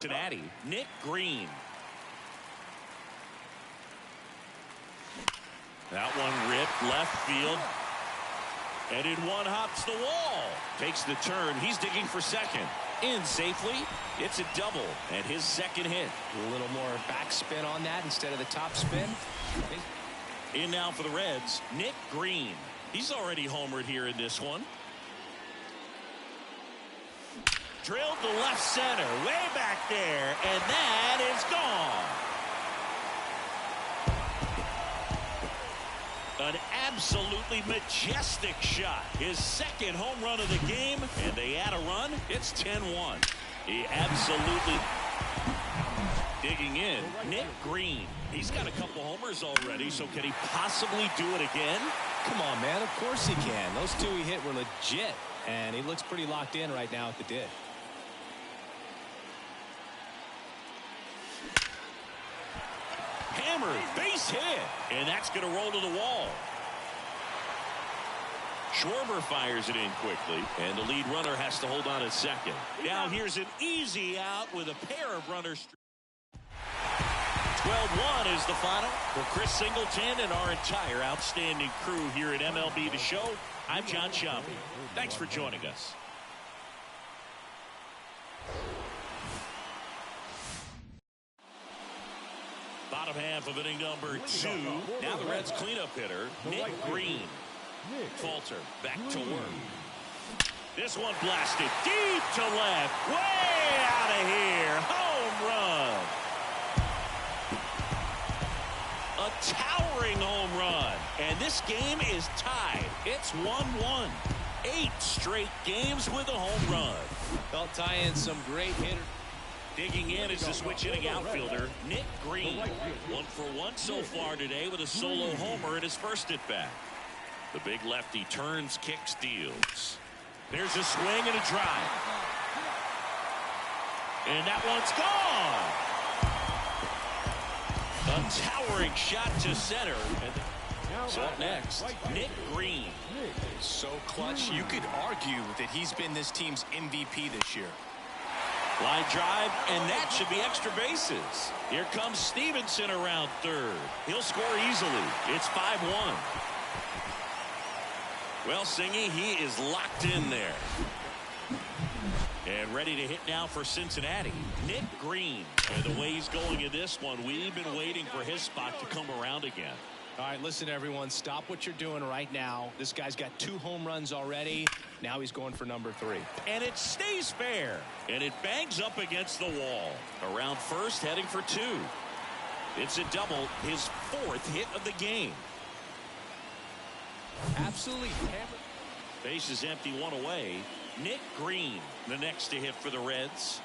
Cincinnati, Nick Greene. That one ripped left field. And in one hops the wall. Takes the turn. He's digging for second. In safely. It's a double. And his second hit. A little more backspin on that instead of the top spin. In now for the Reds, Nick Greene. He's already homered here in this one. Drilled to left center, way back there, and that is gone. An absolutely majestic shot. His second home run of the game, and they add a run. It's 10-1. He absolutely digging in. Nick Greene. He's got a couple homers already, so can he possibly do it again? Come on, man. Of course he can. Those two he hit were legit, and he looks pretty locked in right now at the dish. Hammered, base hit, and that's going to roll to the wall. Schwarber fires it in quickly, and the lead runner has to hold on at second. Now here's an easy out with a pair of runners. 12-1 is the final for Chris Singleton and our entire outstanding crew here at MLB The Show. I'm John Sciambi. Thanks for joining us. Bottom half of inning number 2. Now the Reds cleanup hitter, Nick Greene. Falter back to work. This one blasted deep to left. Way out of here. Home run. A towering home run. And this game is tied. It's 1-1. 8 straight games with a home run. They'll tie in some great hitters. Digging in is the switch hitting outfielder, Nick Greene. 1 for 1 so far today with a solo homer at his first at bat. The big lefty turns, kicks, deals. There's a swing and a drive. And that one's gone. A towering shot to center. So up next, Nick Greene. So clutch, you could argue that he's been this team's MVP this year. Line drive, and that should be extra bases. Here comes Stevenson around third. He'll score easily. It's 5-1. Well, Singy, he is locked in there. And ready to hit now for Cincinnati, Nick Greene. And the way he's going in this one, we've been waiting for his spot to come around again. All right, listen, everyone. Stop what you're doing right now. This guy's got 2 home runs already. Now he's going for number 3. And it stays fair. And it bangs up against the wall. Around first, heading for 2. It's a double, his 4th hit of the game. Absolutely hammered. Base is empty, 1 away. Nick Greene, the next to hit for the Reds.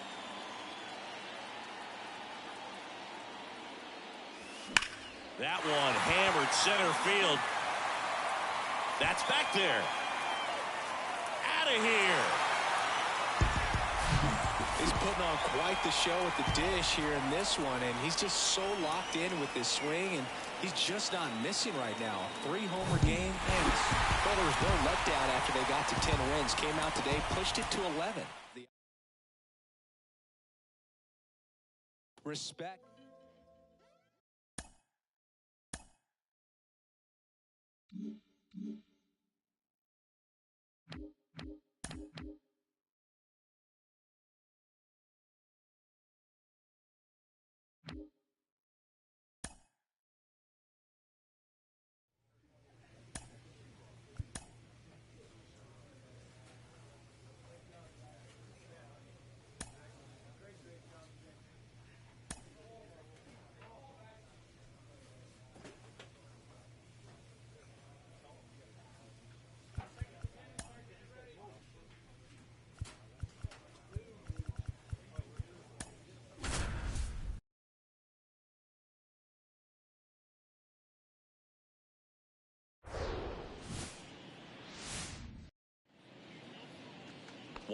That one hammered center field. That's back there. Out of here. He's putting on quite the show at the dish here in this one, and he's just so locked in with this swing, and he's just not missing right now. 3-homer game. Well, there was no letdown after they got to 10 wins. Came out today, pushed it to 11. Respect.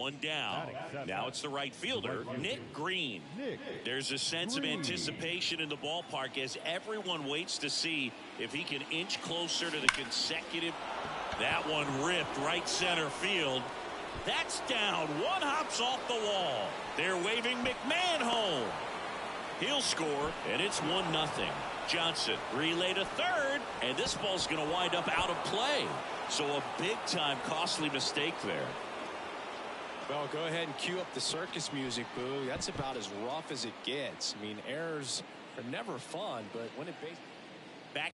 One down. Now it's the right fielder, Nick Greene. There's a sense of anticipation in the ballpark as everyone waits to see if he can inch closer to the consecutive. That one ripped right center field. That's down. One hops off the wall. They're waving McMahon home. He'll score, and it's 1-0. Johnson relay to third, and this ball's going to wind up out of play. So a big-time costly mistake there. Well, go ahead and cue up the circus music, Boo. That's about as rough as it gets. I mean, errors are never fun, but when it back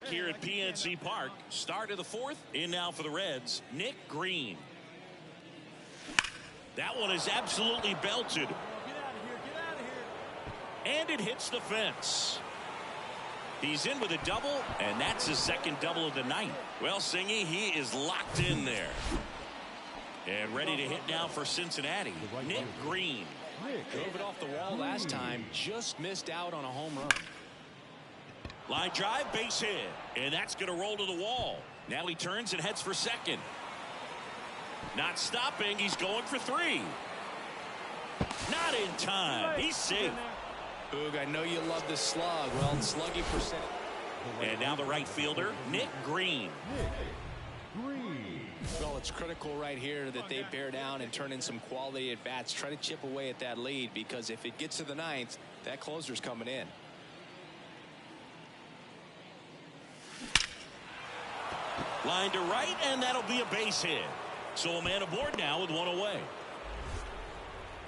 here at PNC Park, start of the fourth. In now for the Reds, Nick Greene. That one is absolutely belted. And it hits the fence. He's in with a double, and that's his second double of the night. Well, Singy, he is locked in there. And ready to hit now for Cincinnati, Nick Greene. Drove it off the wall last time, just missed out on a home run. Line drive, base hit, and that's going to roll to the wall. Now he turns and heads for second. Not stopping, he's going for three. Not in time, he's safe. Boog, I know you love this slug. Well, sluggy percent. And now the right fielder, Nick Greene. Well, it's critical right here that they bear down and turn in some quality at bats. Try to chip away at that lead, because if it gets to the ninth, that closer's coming in. Line to right, and that'll be a base hit. So a man aboard now with one away.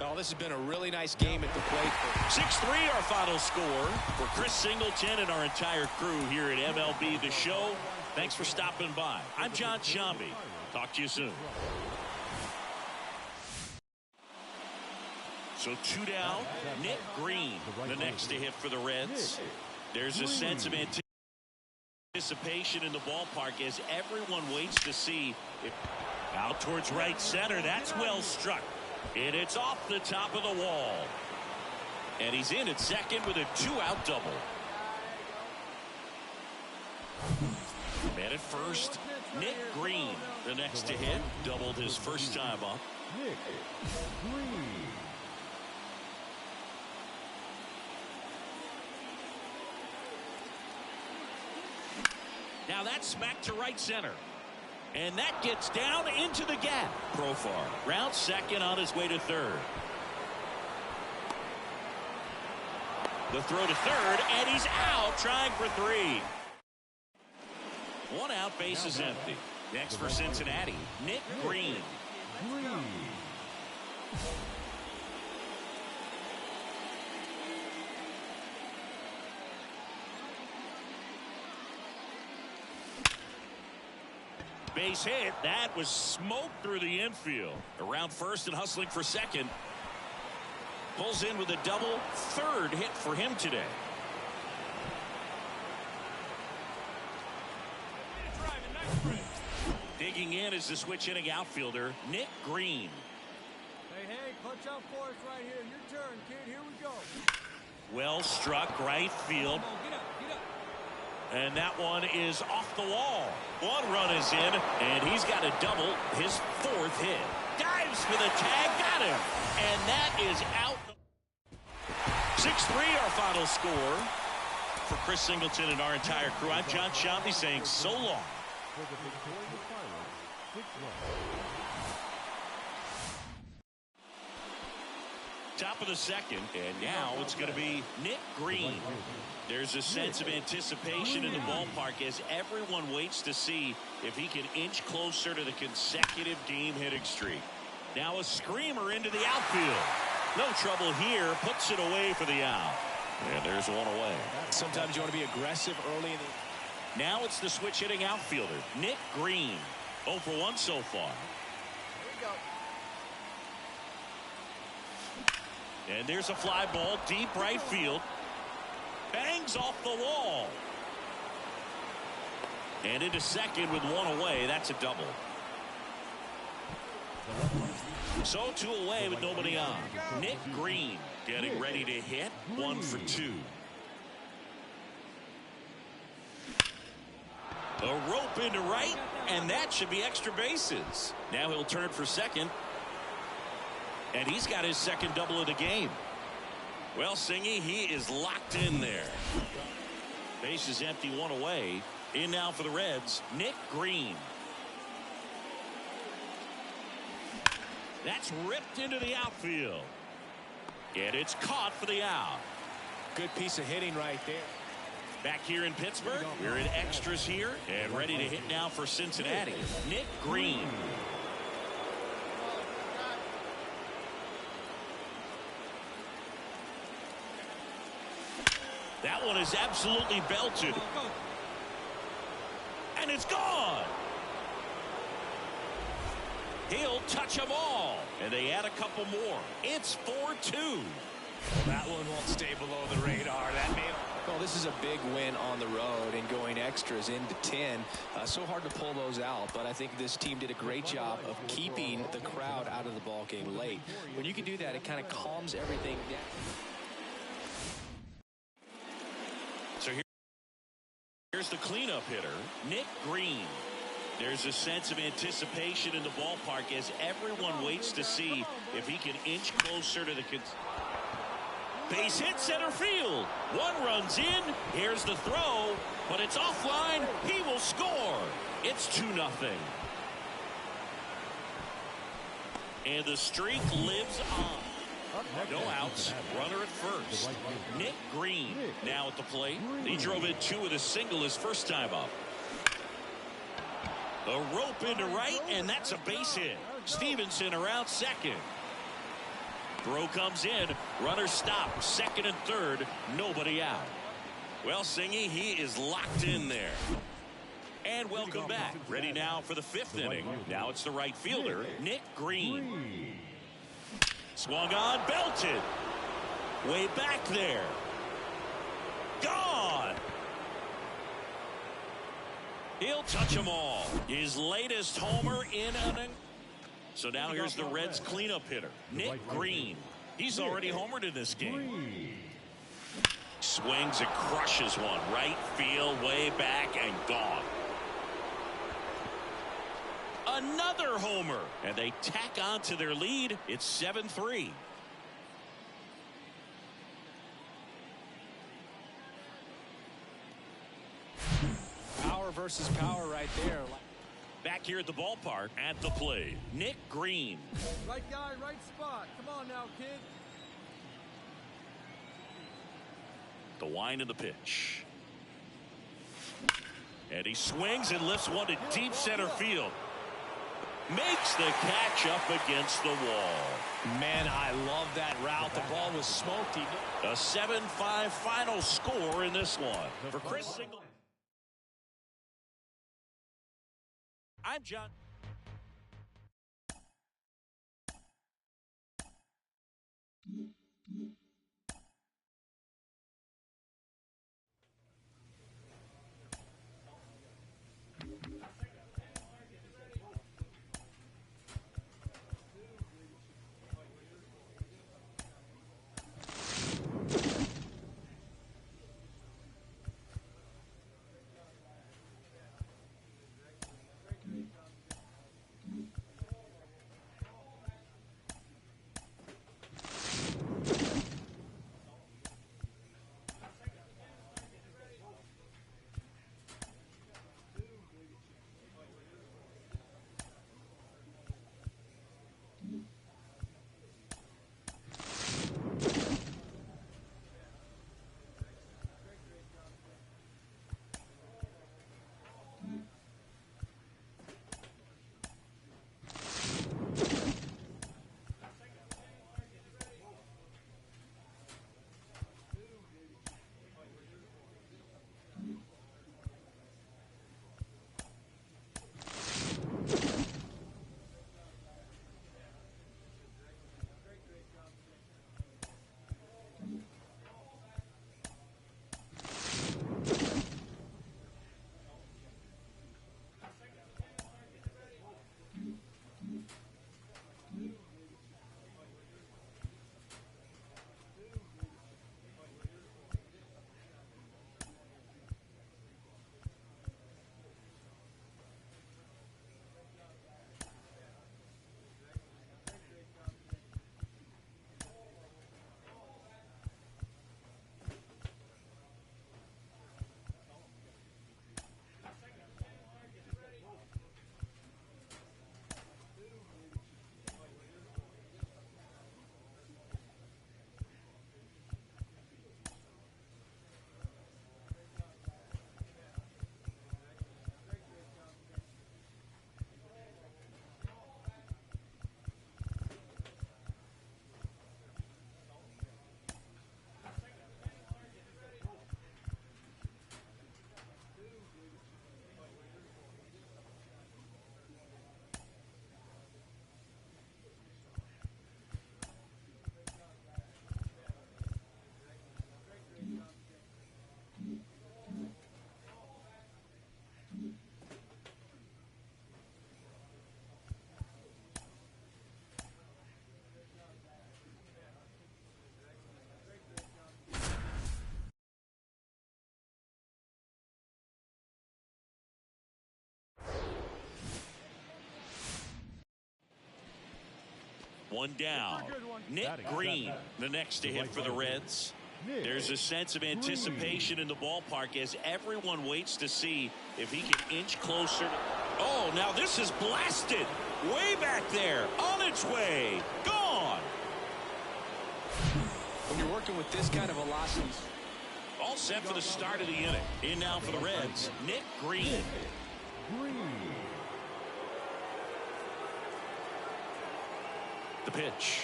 Oh, this has been a really nice game at the plate. 6-3 our final score. For Chris Singleton and our entire crew here at MLB The Show, thanks for stopping by. I'm John Shambi. Talk to you soon. So 2 down, Nick Greene, the next to hit for the Reds. There's a sense of anticipation in the ballpark as everyone waits to see if out towards right center. That's well struck. And it's off the top of the wall. And he's in at second with a 2-out double. Man at first, Nick Greene, the next to hit, doubled his first time up. Nick Greene. Now that's smacked to right center. And that gets down into the gap. Profar rounds second on his way to third. The throw to third, and he's out trying for three. 1 out, base is empty. Next for Cincinnati, Nick Greene. Base hit. That was smoked through the infield. Around first and hustling for second. Pulls in with a double. Third hit for him today. Digging in is the switch hitting outfielder, Nick Greene. Hey, clutch out for us right here. Your turn, kid. Here we go. Well struck right field. Come on, get up, get up. And that one is off the wall. One run is in, and he's got a double, his fourth hit. Dives for the tag, got him. And that is out. 6-3 our final score. For Chris Singleton and our entire crew, I'm John Shambi saying so long. For the victorious Pirates, 6 runs. Top of the second, and now it's going to be Nick Greene. There's a sense of anticipation in the ballpark as everyone waits to see if he can inch closer to the consecutive game hitting streak. Now a screamer into the outfield. No trouble here, puts it away for the out. And there's one away. Sometimes you want to be aggressive early in the... Now it's the switch hitting outfielder, Nick Greene. 0 for 1 so far. Here we go. And there's a fly ball deep right field. Bangs off the wall. And into second with one away. That's a double. So 2 away with nobody on. Nick Greene getting ready to hit. 1 for 2. A rope into right, and that should be extra bases. Now he'll turn for second. And he's got his second double of the game. Well, Singy, he is locked in there. Base is empty, one away. In now for the Reds, Nick Greene. That's ripped into the outfield. And it's caught for the out. Good piece of hitting right there. Back here in Pittsburgh, we're in extras here and ready to hit now for Cincinnati. Nick Greene. That one is absolutely belted. And it's gone. He'll touch them all. And they add a couple more. It's 4-2. Well, that one won't stay below the radar. Well, this is a big win on the road and going extras into 10. So hard to pull those out, but I think this team did a great job of keeping the crowd out of the ball game late. When you can do that, it kind of calms everything down. So here's the cleanup hitter, Nick Greene. There's a sense of anticipation in the ballpark as everyone waits to see if he can inch closer to the base hit center field. One runs in. Here's the throw, but it's offline. He will score. It's 2-0. And the streak lives on. No outs. Runner at first. Nick Greene now at the plate. He drove in 2 with a single his first time up. A rope into right, and that's a base hit. Stevenson around second. Throw comes in. Runner stopped. Second and third. Nobody out. Well, Singy, he is locked in there. And welcome back. Ready now for the 5th inning. Now it's the right fielder, Nick Greene. Swung on, belted. Way back there. Gone. He'll touch them all. His latest homer in an inning. So now here's the Reds cleanup hitter, Nick Greene. He's already homered in this game. Swings and crushes one. Right field, way back, and gone. Another homer. And they tack on to their lead. It's 7-3. Power versus power right there. Back here at the ballpark at the plate, Nick Greene. Right guy, right spot. Come on now, kid. The wind of the pitch. And he swings and lifts one to deep center field. Makes the catch up against the wall. Man, I love that route. The ball was smoked. A 7-5 final score in this one. For Chris Single. I'm John. One down. Nick Greene, the next to hit for the Reds. There's a sense of anticipation in the ballpark as everyone waits to see if he can inch closer. Oh, now this is blasted. Way back there. On its way. Gone. When you're working with this kind of velocity. All set for the start of the inning. In now for the Reds, Nick Greene. The pitch.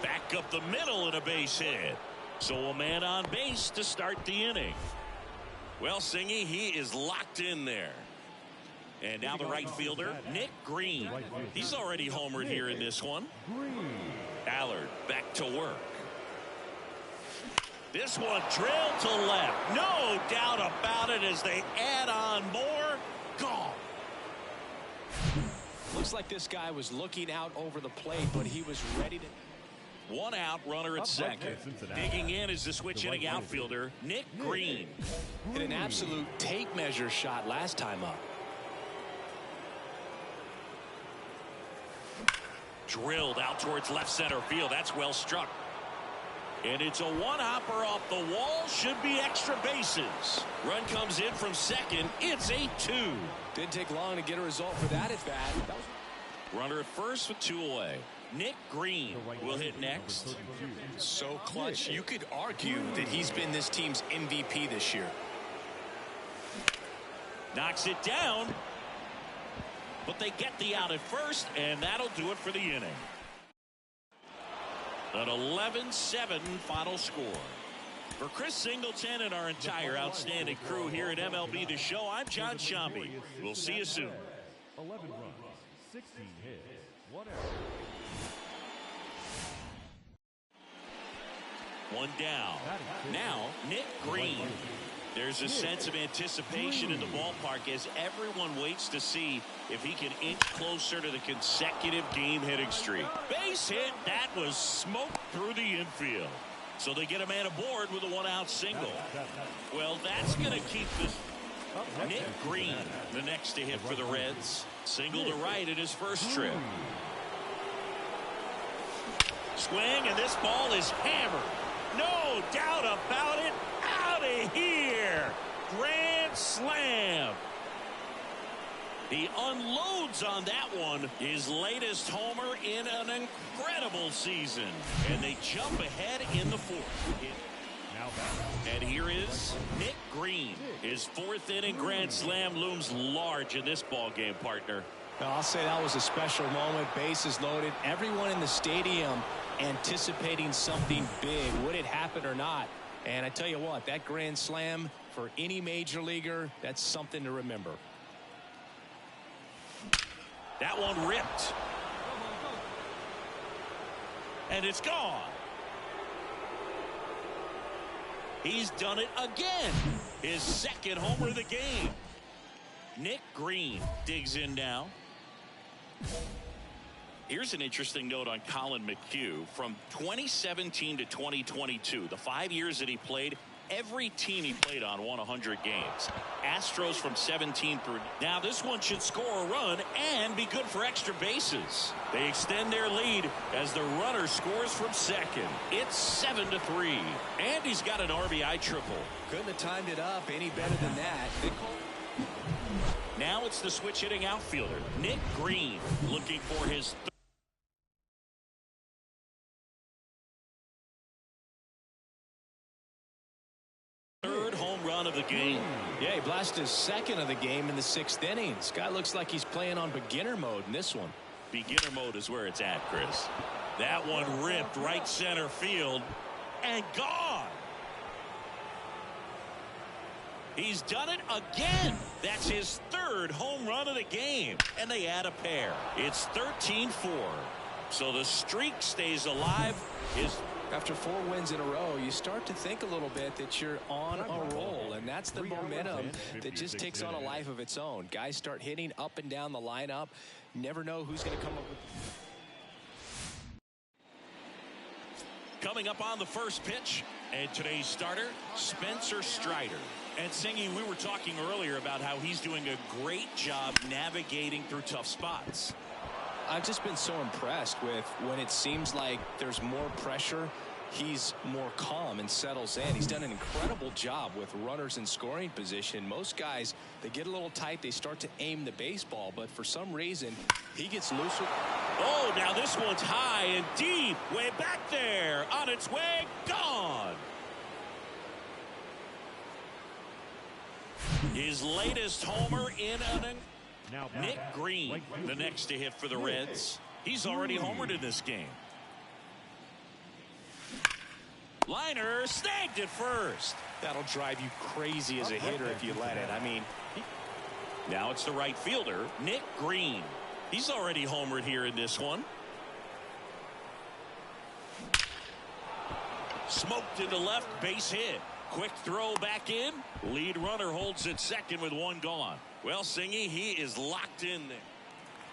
Back up the middle and a base hit. So a man on base to start the inning. Well, Singy, he is locked in there. And now the right fielder, Nick Greene. He's already homered here in this one. Allard back to work. This one drilled to left. No doubt about it as they add on more. Gone. Looks like this guy was looking out over the plate, but he was ready to. One out, runner at second. Digging in is the switch hitting outfielder, Nick Greene. Hit an absolute tape measure shot last time up. Drilled out towards left center field. That's well struck. And it's a one-hopper off the wall. Should be extra bases. Run comes in from second. It's 8-2. Didn't take long to get a result for that at bat. Runner at first with 2 away. Nick Greene will hit next. So clutch, you could argue that he's been this team's MVP this year. Knocks it down. But they get the out at first, and that'll do it for the inning. An 11-7 final score. For Chris Singleton and our entire outstanding crew here at MLB The Show, I'm John Shambi. We'll see you soon. 11 runs, 16 hits, 1 error. One down. Now, Nick Greene. There's a sense of anticipation in the ballpark as everyone waits to see if he can inch closer to the consecutive game hitting streak. Base hit. That was smoked through the infield. So they get a man aboard with a one-out single. Well, that's going to keep this. Nick Greene, the next to hit for the Reds. Single to right in his first trip. Swing, and this ball is hammered. No doubt about it. Out of here. Grand slam. He unloads on that one. His latest homer in an incredible season. And they jump ahead in the fourth. And here is Nick Greene. His fourth inning grand slam looms large in this ball game, partner. Now, I'll say that was a special moment. Bases loaded. Everyone in the stadium anticipating something big. Would it happen or not? And I tell you what, that grand slam for any major leaguer, that's something to remember. That one ripped. And it's gone. He's done it again. His second homer of the game. Nick Greene digs in now. Here's an interesting note on Colin McHugh. From 2017 to 2022, the 5 years that he played, every team he played on won 100 games. Astros from 17 through. Now this one should score a run and be good for extra bases. They extend their lead as the runner scores from second. It's 7-3. And he's got an RBI triple. Couldn't have timed it up any better than that. Now it's the switch hitting outfielder, Nick Greene, looking for his third home run of the game. Yeah, he blasted his second of the game in the 6th inning. This guy looks like he's playing on beginner mode in this one. Beginner mode is where it's at, Chris. That one ripped right center field and gone. He's done it again. That's his third home run of the game. And they add a pair. It's 13-4. So the streak stays alive. After 4 wins in a row, you start to think a little bit that you're on a roll, and that's the momentum that just takes on a life of its own. Guys start hitting up and down the lineup. Never know who's going to come up with. Coming up on the first pitch, and today's starter, Spencer Strider. And Singy, we were talking earlier about how he's doing a great job navigating through tough spots. I've just been so impressed with when it seems like there's more pressure, he's more calm and settles in. He's done an incredible job with runners in scoring position. Most guys, they get a little tight, they start to aim the baseball, but for some reason, he gets looser. Oh, now this one's high and deep, way back there, on its way, gone. His latest homer in an Nick Greene, the next to hit for the Reds. He's already homered in this game. Liner snagged at first. That'll drive you crazy as a hitter if you let it. I mean, now it's the right fielder, Nick Greene. He's already homered here in this one. Smoked into left, base hit. Quick throw back in. Lead runner holds at second with one gone. Well, Singy, he is locked in there.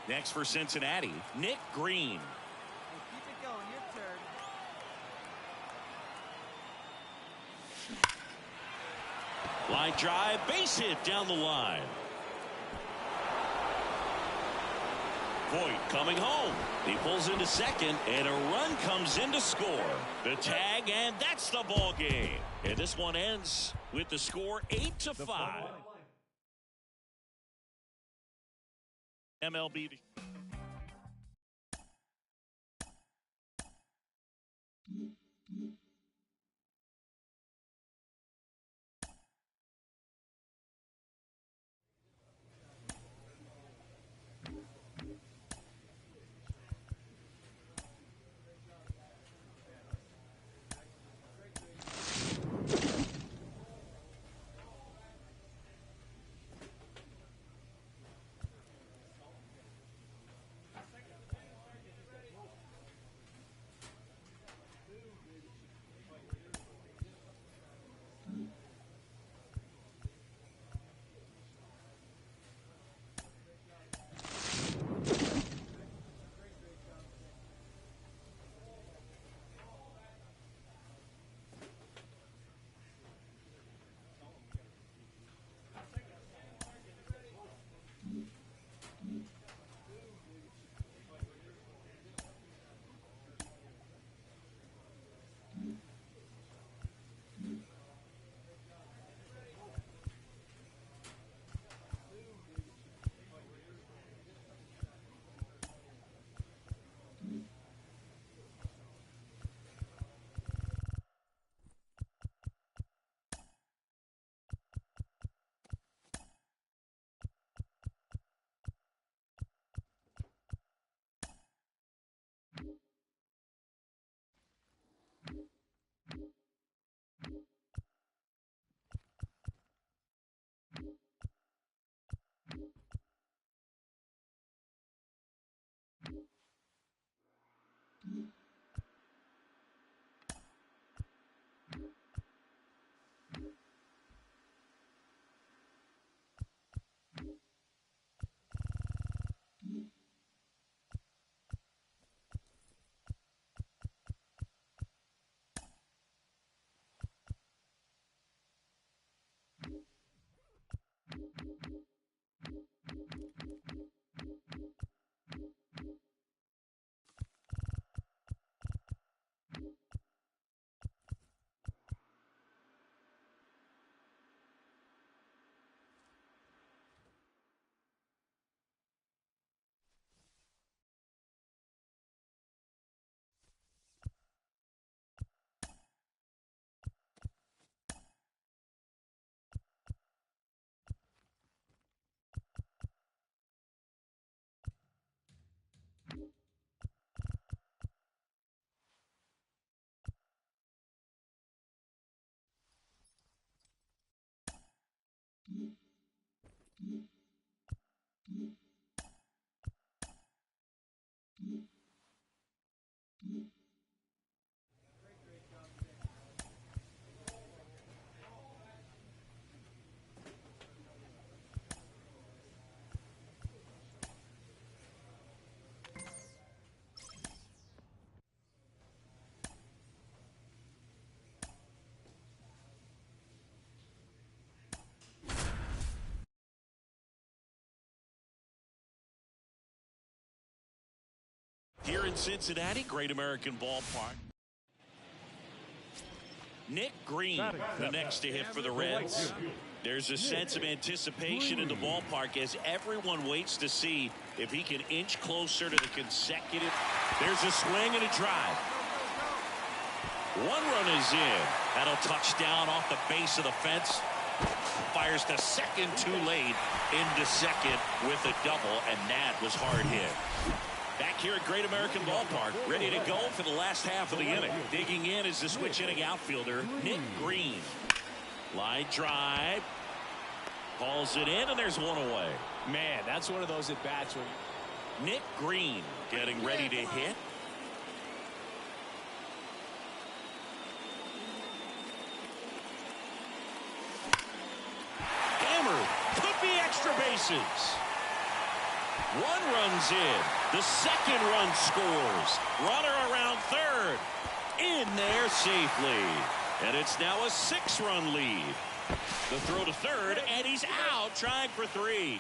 Next for Cincinnati, Nick Greene. Keep it going, your turn. Line drive, base hit down the line. Voit coming home. He pulls into second, and a run comes in to score. The tag, and that's the ball game. And this one ends with the score 8-5. MLB. Here in Cincinnati, Great American Ballpark. Nick Greene, the next to hit for the Reds. There's a sense of anticipation in the ballpark as everyone waits to see if he can inch closer to the consecutive. There's a swing and a drive. One run is in. That'll touch down off the base of the fence. Fires to second too late. Into second with a double, and that was hard hit. Back here at Great American Ballpark, ready to go for the last half of the inning. Digging in is the switch hitting outfielder, Nick Greene. Line drive. Calls it in, and there's one away. Man, that's one of those at-bats where Nick Greene getting ready to hit. Hammered. Could be extra bases. One run's in. The second run scores. Runner around third. In there safely. And it's now a 6-run lead. The throw to third, and he's out trying for 3.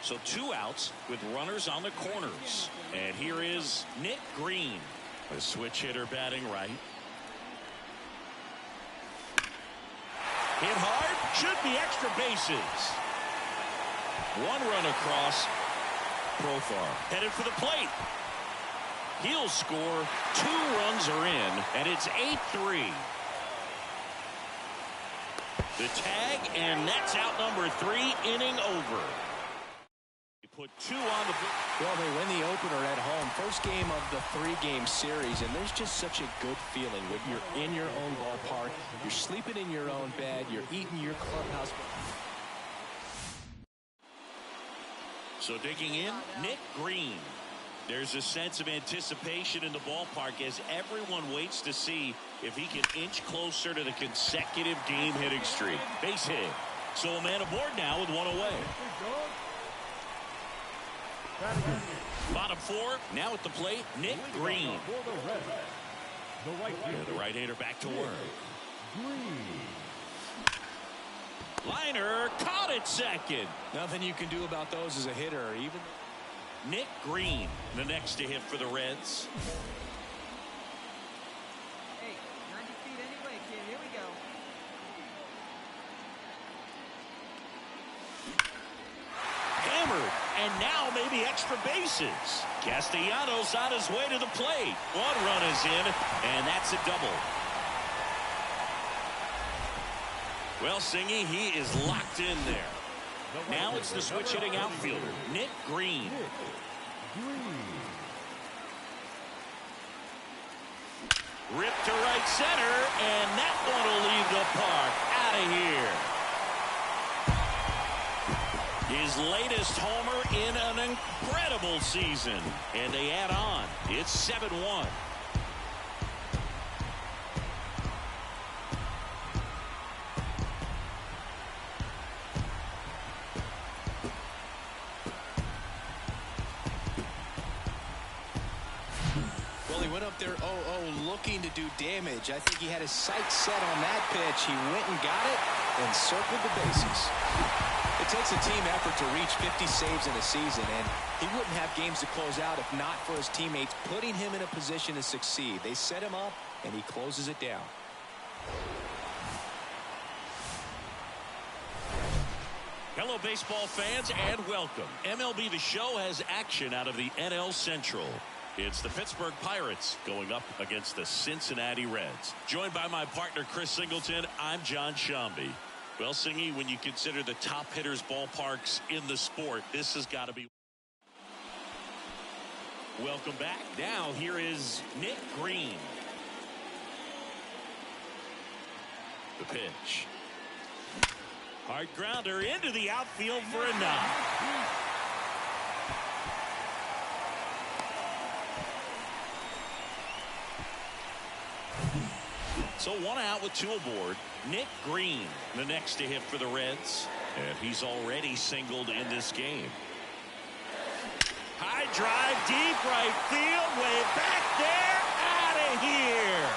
So 2 outs with runners on the corners. And here is Nick Greene, a switch hitter batting right. Hit hard, should be extra bases. One run across. Profar headed for the plate. He'll score. 2 runs are in, and it's 8-3. The tag, and that's out number 3, inning over. He put 2 on the board. Well, they win the opener at home. First game of the 3-game series, and there's just such a good feeling when you're in your own ballpark, you're sleeping in your own bed, you're eating your clubhouse. So digging in, Nick Greene. There's a sense of anticipation in the ballpark as everyone waits to see if he can inch closer to the consecutive game hitting streak. Base hit. So a man aboard now with 1 away. Bottom 4, now at the plate, Nick Greene. The right-hander back to work. Liner caught at second. Nothing you can do about those as a hitter, even. Nick Greene, the next to hit for the Reds. Hey, 90 feet anyway, kid. Here we go. Hammered, and now maybe extra bases. Castellanos on his way to the plate. 1 run is in, and that's a double. Well, Singy, he is locked in there. Now it's the switch hitting outfielder, Nick Greene. Ripped to right center, and that one will leave the park. Out of here. His latest homer in an incredible season. And they add on. It's 7-1. There, looking to do damage. I think he had his sights set on that pitch. He went and got it and circled the bases. It takes a team effort to reach 50 saves in a season, and he wouldn't have games to close out if not for his teammates putting him in a position to succeed. They set him up, and he closes it down. Hello, baseball fans, and welcome. MLB The Show has action out of the NL Central. It's the Pittsburgh Pirates going up against the Cincinnati Reds. Joined by my partner, Chris Singleton, I'm John Shambi. Well, Singy, when you consider the top hitters' ballparks in the sport, this has got to be. Welcome back. Now, here is Nick Greene. The pitch. Hard grounder into the outfield for a knock. So 1 out with 2 aboard. Nick Greene, the next to hit for the Reds. And he's already singled in this game. High drive, deep right field, way back there, out of here.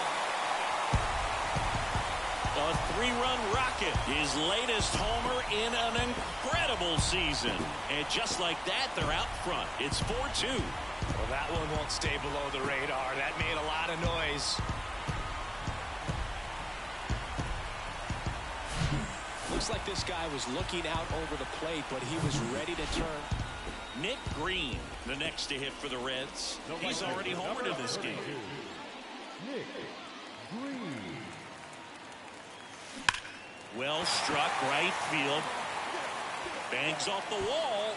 A 3-run rocket, his latest homer in an incredible season. And just like that, they're out front. It's 4-2. Well, That one won't stay below the radar. That made a lot of noise. Looks like this guy was looking out over the plate, but he was ready to turn. Nick Greene, the next to hit for the Reds. He's already homered in this game. Nick Greene. Well struck, right field. Bangs off the wall.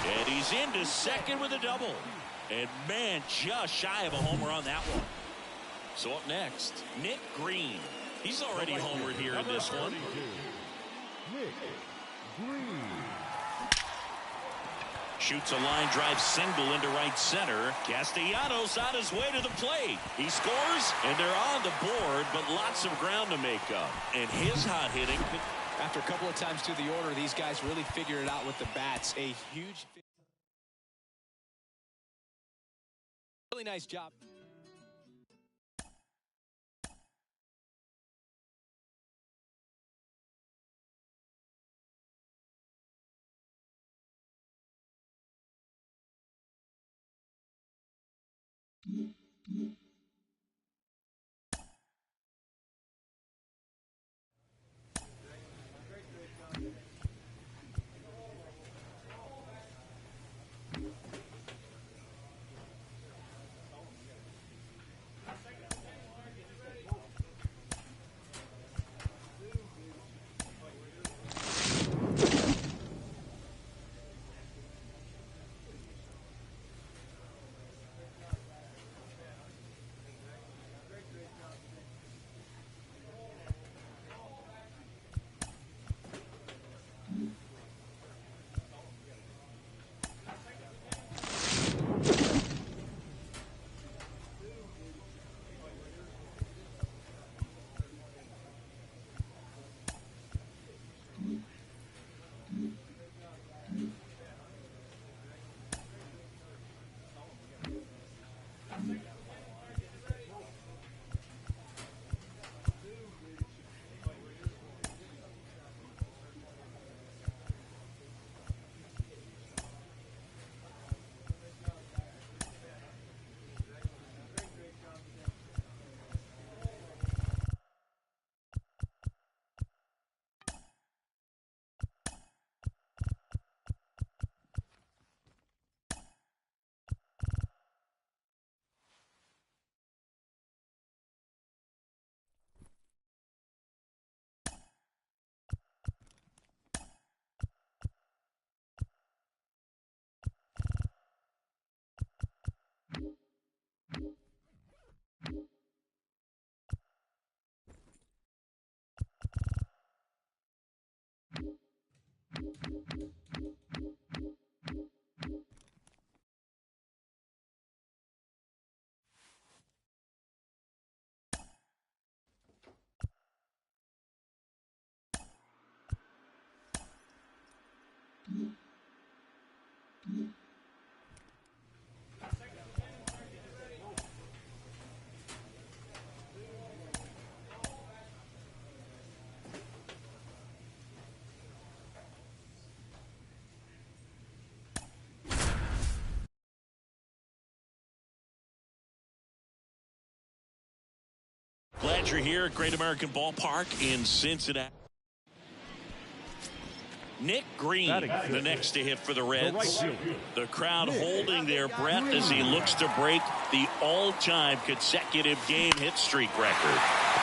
And he's into second with a double. And man, just shy of a homer on that one. So up next, Nick Greene. He's already homered here in this one. Nick Greene. Shoots a line drive single into right center. Castellanos on his way to the plate. He scores, and they're on the board, but lots of ground to make up. And his hot hitting. After a couple of times through the order, these guys really figured it out with the bats. A huge, really nice job. Glad you're here at Great American Ballpark in Cincinnati. Nick Greene, the next to hit for the Reds. The crowd holding their breath as he looks to break the all-time consecutive game hit streak record.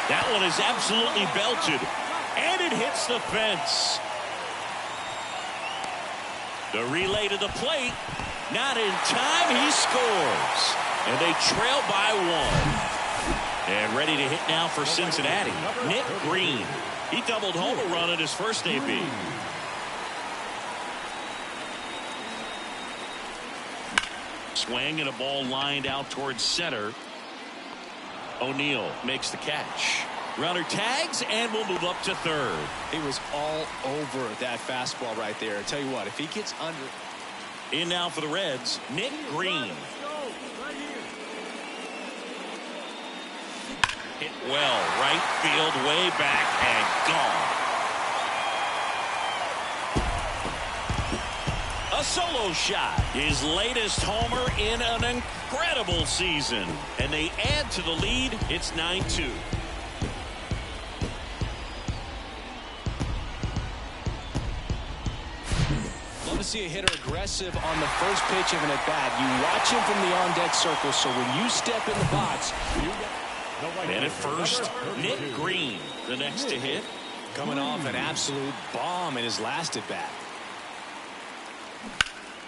That one is absolutely belted, and it hits the fence. The relay to the plate, not in time, he scores. And they trail by one. And ready to hit now for Cincinnati, Nick Greene. He doubled home a run in his first AB. Swing and a ball lined out towards center. O'Neill makes the catch. Runner tags and will move up to third. He was all over that fastball right there. I tell you what, if he gets under. In now for the Reds, Nick Greene. Hit well, right field, way back, and gone. A A solo shot. His latest homer in an incredible season. And they add to the lead. It's 9-2. Love to see a hitter aggressive on the first pitch of an at-bat. You watch him from the on-deck circle, so when you step in the box, And at first, Nick Greene, the next to hit. Coming off an absolute bomb in his last at-bat.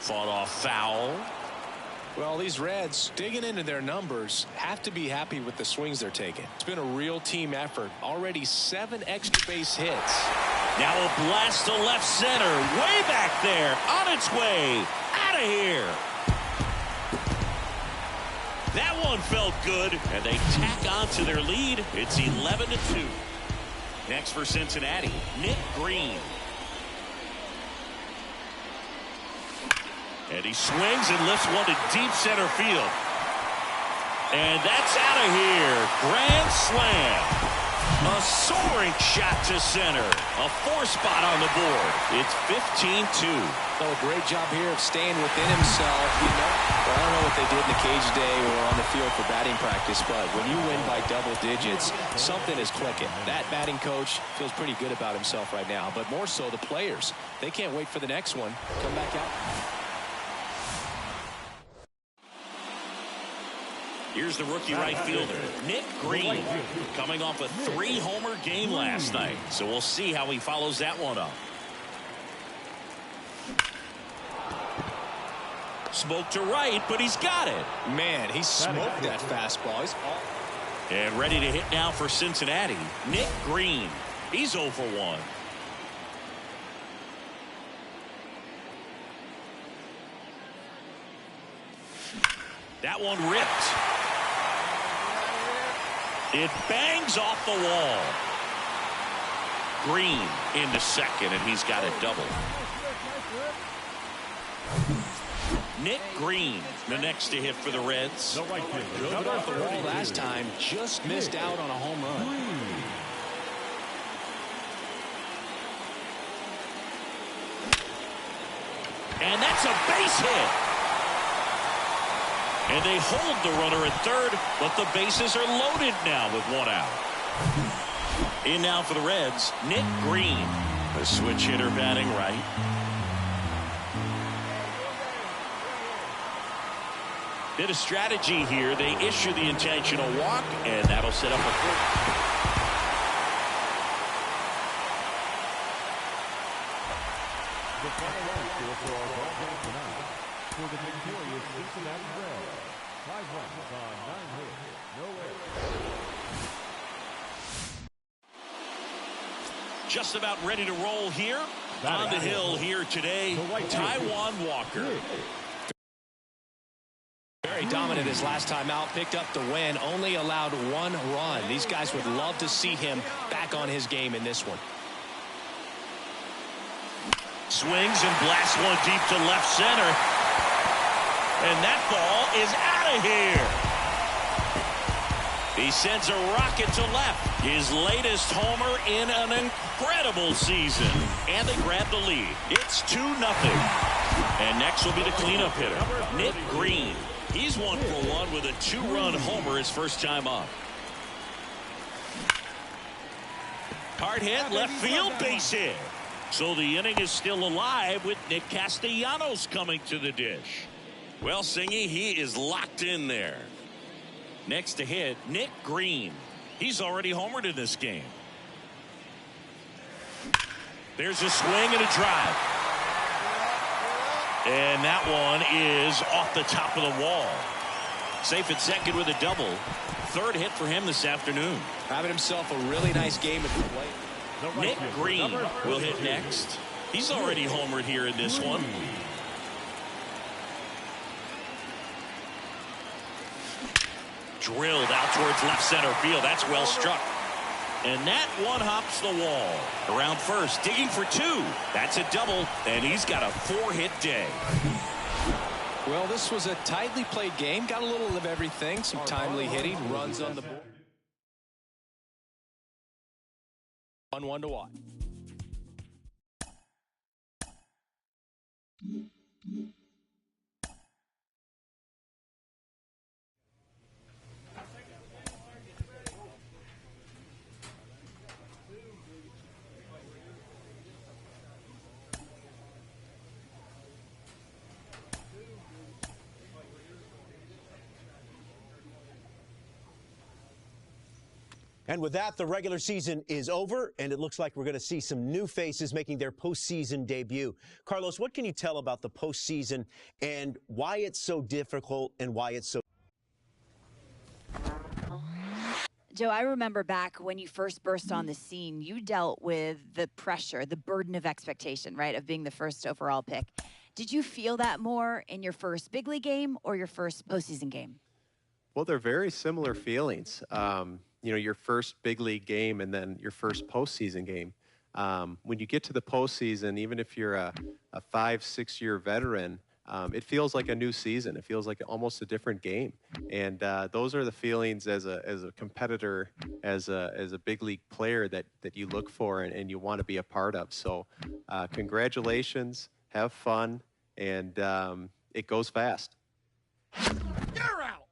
Fought off foul. Well, these Reds, digging into their numbers, have to be happy with the swings they're taking. It's been a real team effort. Already 7 extra base hits. Now a blast to left center. Way back there. On its way. Out of here. That one felt good. And they tack on to their lead. It's 11-2. Next for Cincinnati, Nick Greene. And he swings and lifts one to deep center field. And that's out of here. Grand slam. A soaring shot to center. A 4 spot on the board. It's 15-2. Well, a great job here of staying within himself. Well, I don't know what they did in the cage today or on the field for batting practice, but when you win by double digits, something is clicking. That batting coach feels pretty good about himself right now, but more so the players. They can't wait for the next one. Come back out. Here's the rookie right fielder, Nick Greene, coming off a 3-homer game last night. So we'll see how he follows that one up. Smoke to right, but he's got it. Man, he smoked that fastball. And ready to hit now for Cincinnati, Nick Greene. He's 0 for 1. That one ripped. It bangs off the wall. Greene into second, and he's got a double. Nick Greene, the next to hit for the Reds. Good off the wall last time, just missed out on a home run. And that's a base hit. And they hold the runner at third, but the bases are loaded now with 1 out. In now for the Reds, Nick Greene, a switch hitter batting right. Bit of strategy here. They issue the intentional walk, and that'll set up a third. The final run score for our ball game tonight for the victorious Cincinnati Reds. 5 runs on 9 hits, no errors. Just about ready to roll here. On the hill here today, Taijuan Walker. Very dominant his last time out, picked up the win, only allowed 1 run. These guys would love to see him back on his game in this one. Swings and blasts one deep to left center. And that ball is out of here. He sends a rocket to left. His latest homer in an incredible season. And they grab the lead. It's 2-0. And next will be the cleanup hitter, Nick Greene. He's 1 for 1 with a 2-run homer his first time up. Hard hit, left field, base hit. So the inning is still alive with Nick Castellanos coming to the dish. Well, Singy, he is locked in there. Next to hit, Nick Greene. He's already homered in this game. There's a swing and a drive. And that one is off the top of the wall. Safe at second with a double. 3rd hit for him this afternoon. Having himself a really nice game at the plate. Nick Greene will hit next. He's already homered here in this one. Drilled out towards left center field. That's well struck. And that one hops the wall. Around first, digging for 2. That's a double, and he's got a 4-hit day. Well, this was a tightly played game. Got a little of everything. Some timely hitting, runs on the board. 1-1 to watch. And with that, the regular season is over, and it looks like we're going to see some new faces making their postseason debut. Carlos, what can you tell about the postseason and why it's so difficult and why it's so... Joe, I remember back when you first burst on the scene, you dealt with the pressure, the burden of expectation, right, of being the first overall pick. Did you feel that more in your first big league game or your first postseason game? Well, they're very similar feelings. You know, your first big league game and then your first postseason game. When you get to the postseason, even if you're a 5-6 year veteran, it feels like a new season. It feels like almost a different game. And those are the feelings as a competitor, as a big league player that you look for and you want to be a part of. So congratulations, have fun, and it goes fast. You're out.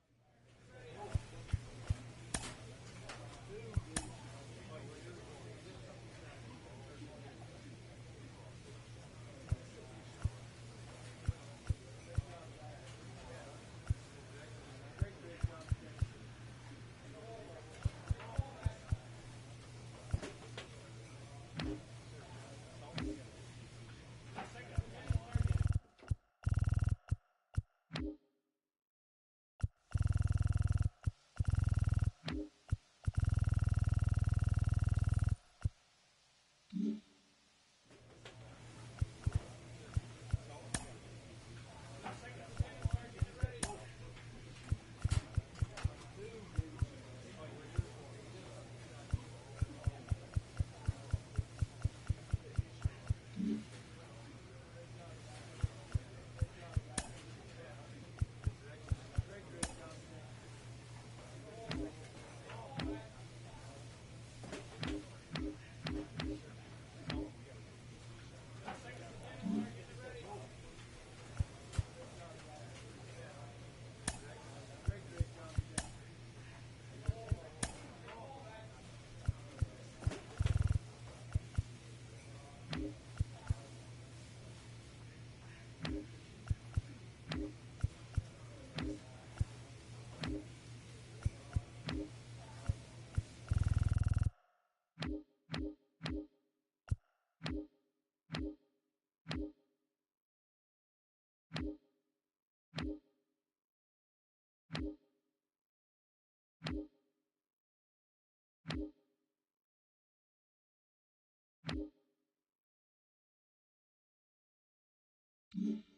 Mm-hmm.